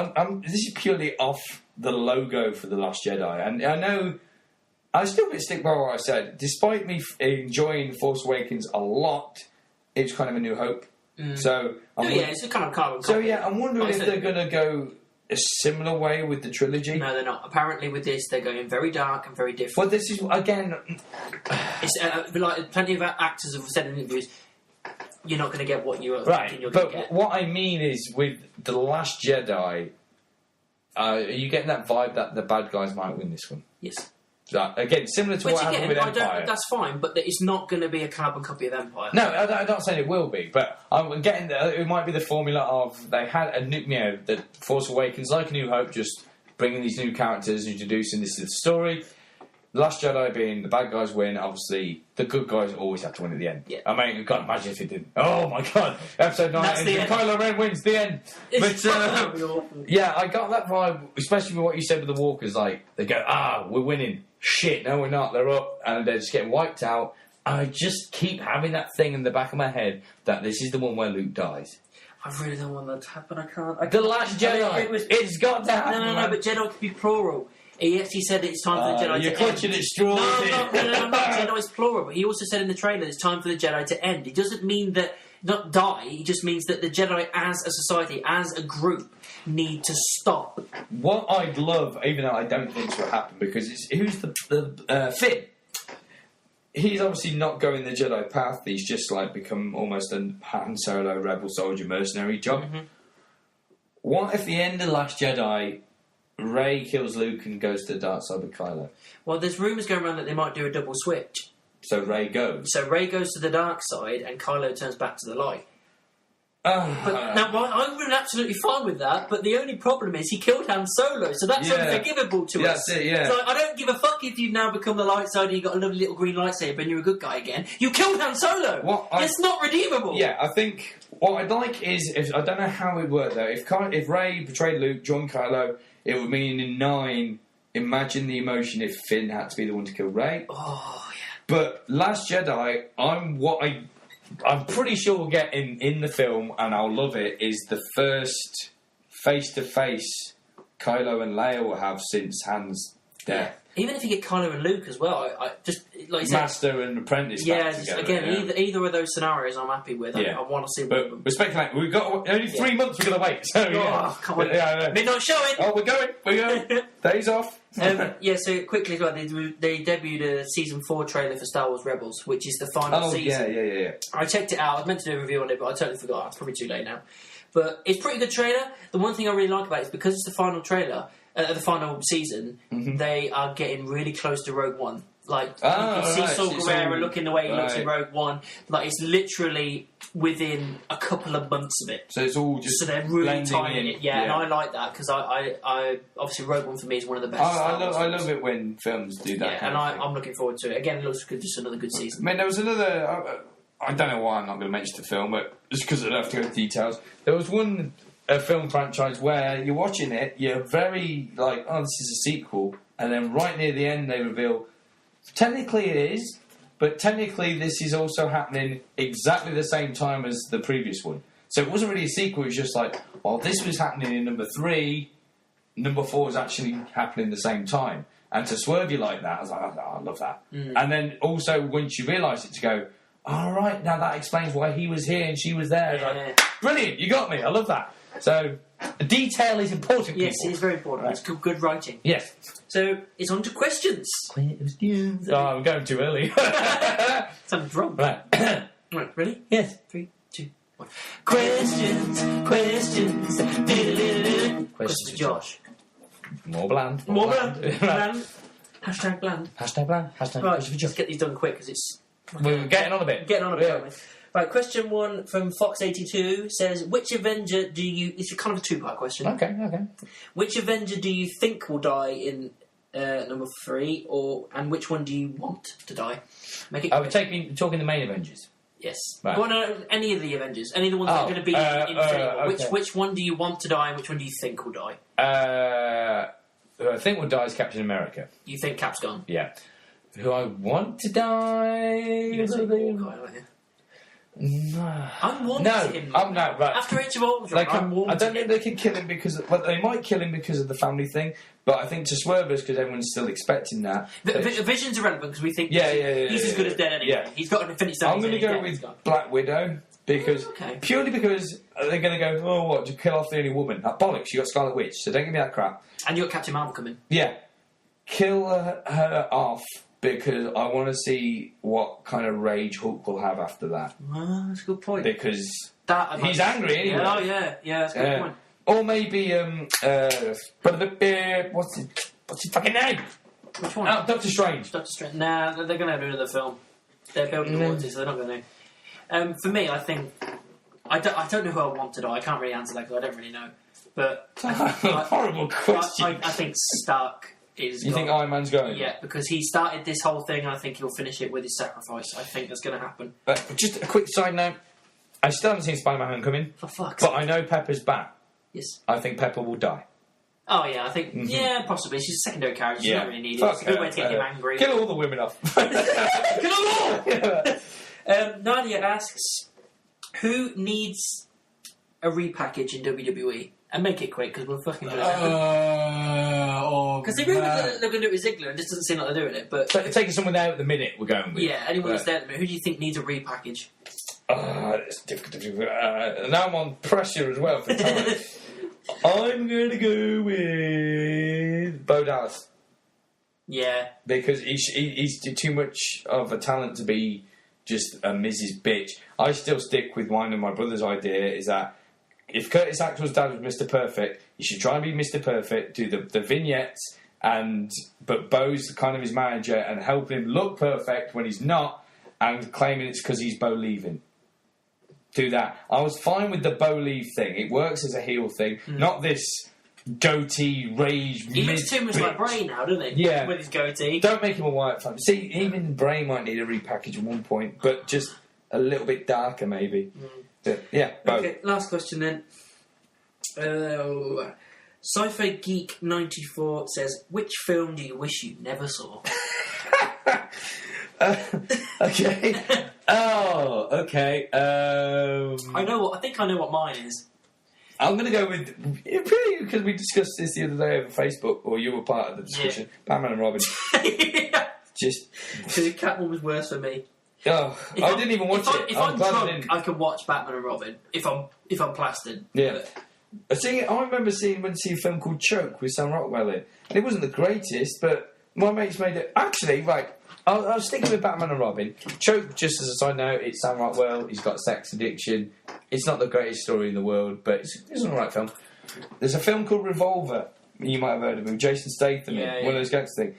this is purely off the logo for The Last Jedi. And I know... I still stick by what I said. Despite me enjoying Force Awakens a lot, it's kind of A New Hope. So... it's a kind of carbon copy. So, yeah, I'm wondering if they're going to go a similar way with the trilogy. No, they're not. Apparently with this, they're going very dark and very different. Well, this is, again... It's like plenty of actors have said in interviews, you're not going to get what you're thinking you're going to get. What I mean is, with The Last Jedi, are you getting that vibe that the bad guys might win this one? Yes. So, again, similar to what happened with Empire. That's fine, but it's not going to be a carbon copy of Empire. No, I'm not saying it will be, but I'm getting it might be the formula of they had a new, the Force Awakens, like A New Hope, just bringing these new characters, introducing this to the story. Last Jedi being the bad guys win, obviously the good guys always have to win at the end. Yeah. I mean, you can't imagine if it didn't. Oh my god, episode 9 and Kylo Ren wins the end. But yeah, I got that vibe, especially with what you said with the Walkers. Like they go, we're winning. Shit, no, we're not. They're up, and they're just getting wiped out. I just keep having that thing in the back of my head that this is the one where Luke dies. I really don't want that to happen. I can't. The Last Jedi. It's got to happen. No, but Jedi could be plural. He actually said it's time for the Jedi to end. You're clutching at straws. No, Jedi is plural. But he also said in the trailer it's time for the Jedi to end. It doesn't mean that not die. It just means that the Jedi, as a society, as a group, need to stop. What I'd love, even though I don't think this will happen, because who's the Finn? He's obviously not going the Jedi path. He's just like become almost a Han Solo rebel soldier mercenary job. Mm-hmm. What if the end of Last Jedi, Rey kills Luke and goes to the dark side with Kylo? Well, there's rumours going around that they might do a double switch. So Rey goes. So Rey goes to the dark side and Kylo turns back to the light. Now, I'm absolutely fine with that, but the only problem is he killed Han Solo, so that's unforgivable to us. That's it, yeah. So I don't give a fuck if you've now become the light side and you've got a lovely little green lightsaber and you're a good guy again. You killed Han Solo! It's not redeemable! Yeah, I think what I'd like is, I don't know how it would work though, if Rey betrayed Luke, joined Kylo, it would mean in 9, imagine the emotion if Finn had to be the one to kill Rey. Oh, yeah. But Last Jedi, I'm pretty sure we'll get in the film, and I'll love it, is the first face-to-face Kylo and Leia will have since Han's death. Yeah. Even if you get Kylo and Luke as well, I just like you said, Master and apprentice. Either of those scenarios I'm happy with. I want to see one of them. We're speculating. We've got only 3 months. We're going to wait. So come on. Midnight showing. Oh, we're going. Days off. So quickly as well, they debuted a season 4 trailer for Star Wars Rebels, which is the final season. Yeah. I checked it out. I was meant to do a review on it, but I totally forgot. It's probably too late now. But it's a pretty good trailer. The one thing I really like about it is because it's the final trailer, the final season, they are getting really close to Rogue One. Like, you can see Saw Gerrera looking the way he looks in Rogue One. Like, it's literally within a couple of months of it. So it's all just so they're really timing it. Yeah, and I like that because I obviously Rogue One for me is one of the best. I love it when films do that. Yeah, and I'm looking forward to it. Again, it looks good. Just another good season. I mean, there was another. I don't know why I'm not going to mention the film, but just because I don't have to go into details. There was one film franchise where you're watching it, you're very like, oh, this is a sequel, and then right near the end they reveal. Technically it is, but technically this is also happening exactly the same time as the previous one. So it wasn't really a sequel, it was just like, well, this was happening in number 3, number 4 was actually happening at the same time. And to swerve you like that, I was like, oh, I love that. And then also, once you realise it, to go, all right, now that explains why he was here and she was there. Like, brilliant, you got me, I love that. So, detail is important, Yes, it is very important. Right. It's good writing. Yes. So, it's on to questions. Questions. Oh, I'm going too early. Sounds drunk. Right. Right, ready? Yes. 3, 2, 1. Questions. Questions for Josh. More bland. Bland. Hashtag bland. Right, let's get these done quick because it's... We're getting on a bit. Yeah. Right, question 1 from Fox82 says, which Avenger do you... It's kind of a 2-part question. Okay. Which Avenger do you think will die in number 3, and which one do you want to die? Make it. We're talking the main Avengers. Yes. Right. Well, no, any of the Avengers. Any of the ones that are going to be in Infinity War. Which one do you want to die and which one do you think will die? Who I think will die is Captain America. You think Cap's gone? Yeah. Who I want to die... You're going to say Hawkeye, aren't you? I'm wanting him. I'm not right. After Age of Ultron, I don't think they can kill him because they might kill him because of the family thing. But I think to swerve us because everyone's still expecting that. Vision's irrelevant because we think he's as good as dead anyway. Yeah. He's got an Infinity Stone. I'm going to go with Black Widow because purely because they're going to go. Oh, what? To kill off the only woman? That bollocks! You got Scarlet Witch, so don't give me that crap. And you got Captain Marvel coming. Yeah, kill her off. Because I want to see what kind of rage Hulk will have after that. That's a good point. Because he's angry anyway. Yeah, that's a good point. Or maybe, what's his fucking name? Which one? Doctor Strange. Doctor Strange. Nah, they're going to do another film. They're building towards it, so they're not going to. For me, I think I don't know who I want to die. I can't really answer that because I don't really know. But horrible question. I think Stark. You think Iron Man's going? Yeah, because he started this whole thing and I think he'll finish it with his sacrifice. I think that's going to happen. Just a quick side note. I still haven't seen Spider-Man Homecoming. For fuck's sake. But I know Pepper's back. Yes. I think Pepper will die. Oh, yeah, I think... Mm-hmm. Yeah, possibly. She's a secondary character. She don't really need it. It's a good way to get him angry. Kill all the women off. Kill them all! Nadia asks, who needs a repackage in WWE? And make it quick, because we're fucking doing it. Because they're going to do it with Ziggler, and it just doesn't seem like they're doing it. But taking someone out at the minute, we're going with. Yeah, anyone that's there at the minute. Who do you think needs a repackage? It's difficult. Now I'm on pressure as well for time. I'm going to go with Bo Dallas. Yeah. Because he's too much of a talent to be just a Mrs. Bitch. I still stick with one of my brother's idea is that if Curtis Axel's dad was Mr. Perfect, you should try and be Mr. Perfect, do the vignettes, but Bo's kind of his manager and help him look perfect when he's not, and claiming it's because he's Bo leaving. Do that. I was fine with the Bo leave thing. It works as a heel thing, not this goatee rage. He looks too much like Bray now, doesn't he? Yeah. With his goatee. Don't make him a white fan. See, even Bray might need a repackage at one point, but just a little bit darker, maybe. Yeah, Bo. Okay, last question then. Sci-Fi Geek 94 says, which film do you wish you never saw? Okay. Oh, okay. I think I know what mine is. I'm going to go with, really, because we discussed this the other day over Facebook, or you were part of the discussion, Batman and Robin. Just... Because Catwoman was worse for me. Oh, I didn't even watch it. If I'm drunk, I can watch Batman and Robin. If I'm plastered. Yeah. I remember seeing a film called Choke with Sam Rockwell in. And it wasn't the greatest, but my mates made it... Actually, right, I was thinking with Batman and Robin. Choke, just as a side note, it's Sam Rockwell. He's got sex addiction. It's not the greatest story in the world, but it's an alright film. There's a film called Revolver. You might have heard of him. Jason Statham in. One of those gangster things.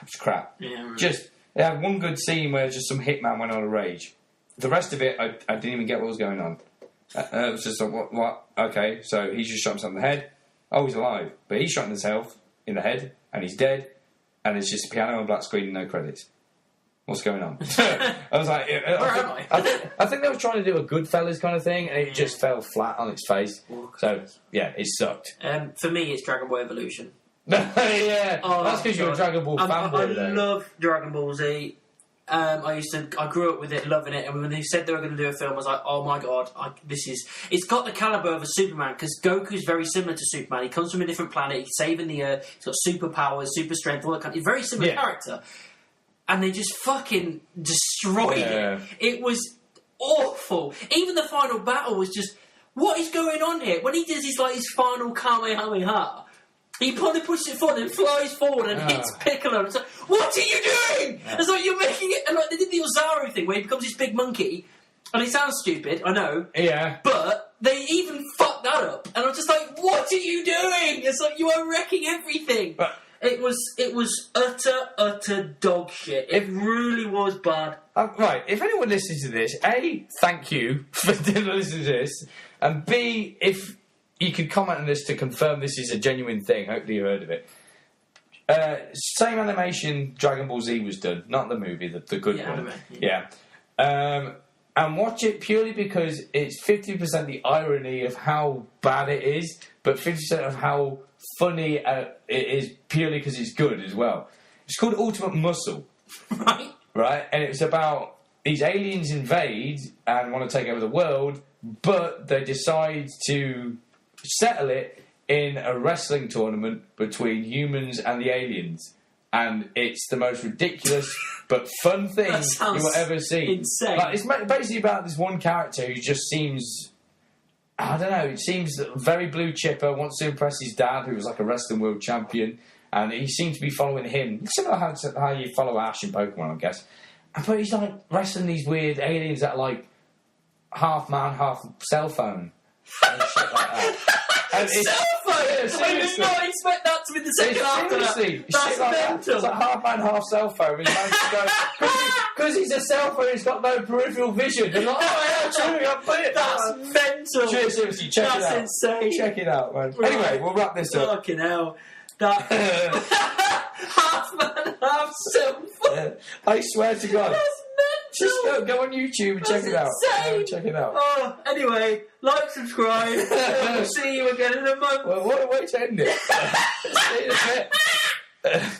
It's crap. Yeah, right. Just... They had one good scene where just some hitman went on a rage. The rest of it, I didn't even get what was going on. It was just like, what? Okay, so he just shot himself in the head. Oh, he's alive. But he shot himself in the head, and he's dead, and it's just a piano and black screen and no credits. What's going on? I was like... I think they were trying to do a Goodfellas kind of thing, and it just fell flat on its face. So, yeah, it sucked. For me, it's Dragon Ball Evolution. Yeah, that's because you're a Dragon Ball fanboy. I love Dragon Ball Z. I grew up with it, loving it, and when they said they were going to do a film, I was like, oh my god, it's got the calibre of a Superman, because Goku's very similar to Superman. He comes from a different planet, he's saving the Earth, he's got superpowers, super strength, all that kind of... He's a very similar character. And they just fucking destroyed it. It was awful. Even the final battle was just, what is going on here? When he does his final Kamehameha, he probably pushes it forward and flies forward and hits Piccolo. It's like, what are you doing? It's like, you're making it... And like, they did the Ozaru thing where he becomes this big monkey. And it sounds stupid, I know. Yeah. But they even fucked that up. And I'm just like, what are you doing? It's like, you are wrecking everything. But it was utter dog shit. It really was bad. Right, if anyone listens to this, A, thank you for listening to this. And B, if... you could comment on this to confirm this is a genuine thing. Hopefully you heard of it. Same animation Dragon Ball Z was done. Not the movie, the good one. Anime, yeah. And watch it purely because it's 50% the irony of how bad it is, but 50% of how funny it is purely because it's good as well. It's called Ultimate Muscle. Right? And it's about... these aliens invade and want to take over the world, but they decide to settle it in a wrestling tournament between humans and the aliens. And it's the most ridiculous but fun thing you will ever see. Insane. Like, it's basically about this one character who just seems... I don't know, it seems very blue chipper, wants to impress his dad, who was like a wrestling world champion, and he seems to be following him. Similar how you follow Ash in Pokemon, I guess. But he's like wrestling these weird aliens that are like half man, half cell phone. And shit like that. And cell phone? I did not expect that to be the second after that. That's like mental. That. It's like half man, half cell phone. He managed to go, because he's a cell phone, he's got no peripheral vision. They're like, oh, yeah, true, I'll put it. That's mental. Seriously, check it out. That's insane. Check it out, man. Right. Anyway, we'll wrap this up. Fucking hell. That half man, half cell phone. I swear to God. That's Just go on YouTube and check it out. Check it out. Oh, anyway, like, subscribe. We'll see you again in a month. Well, what a way to end it. See you in a bit.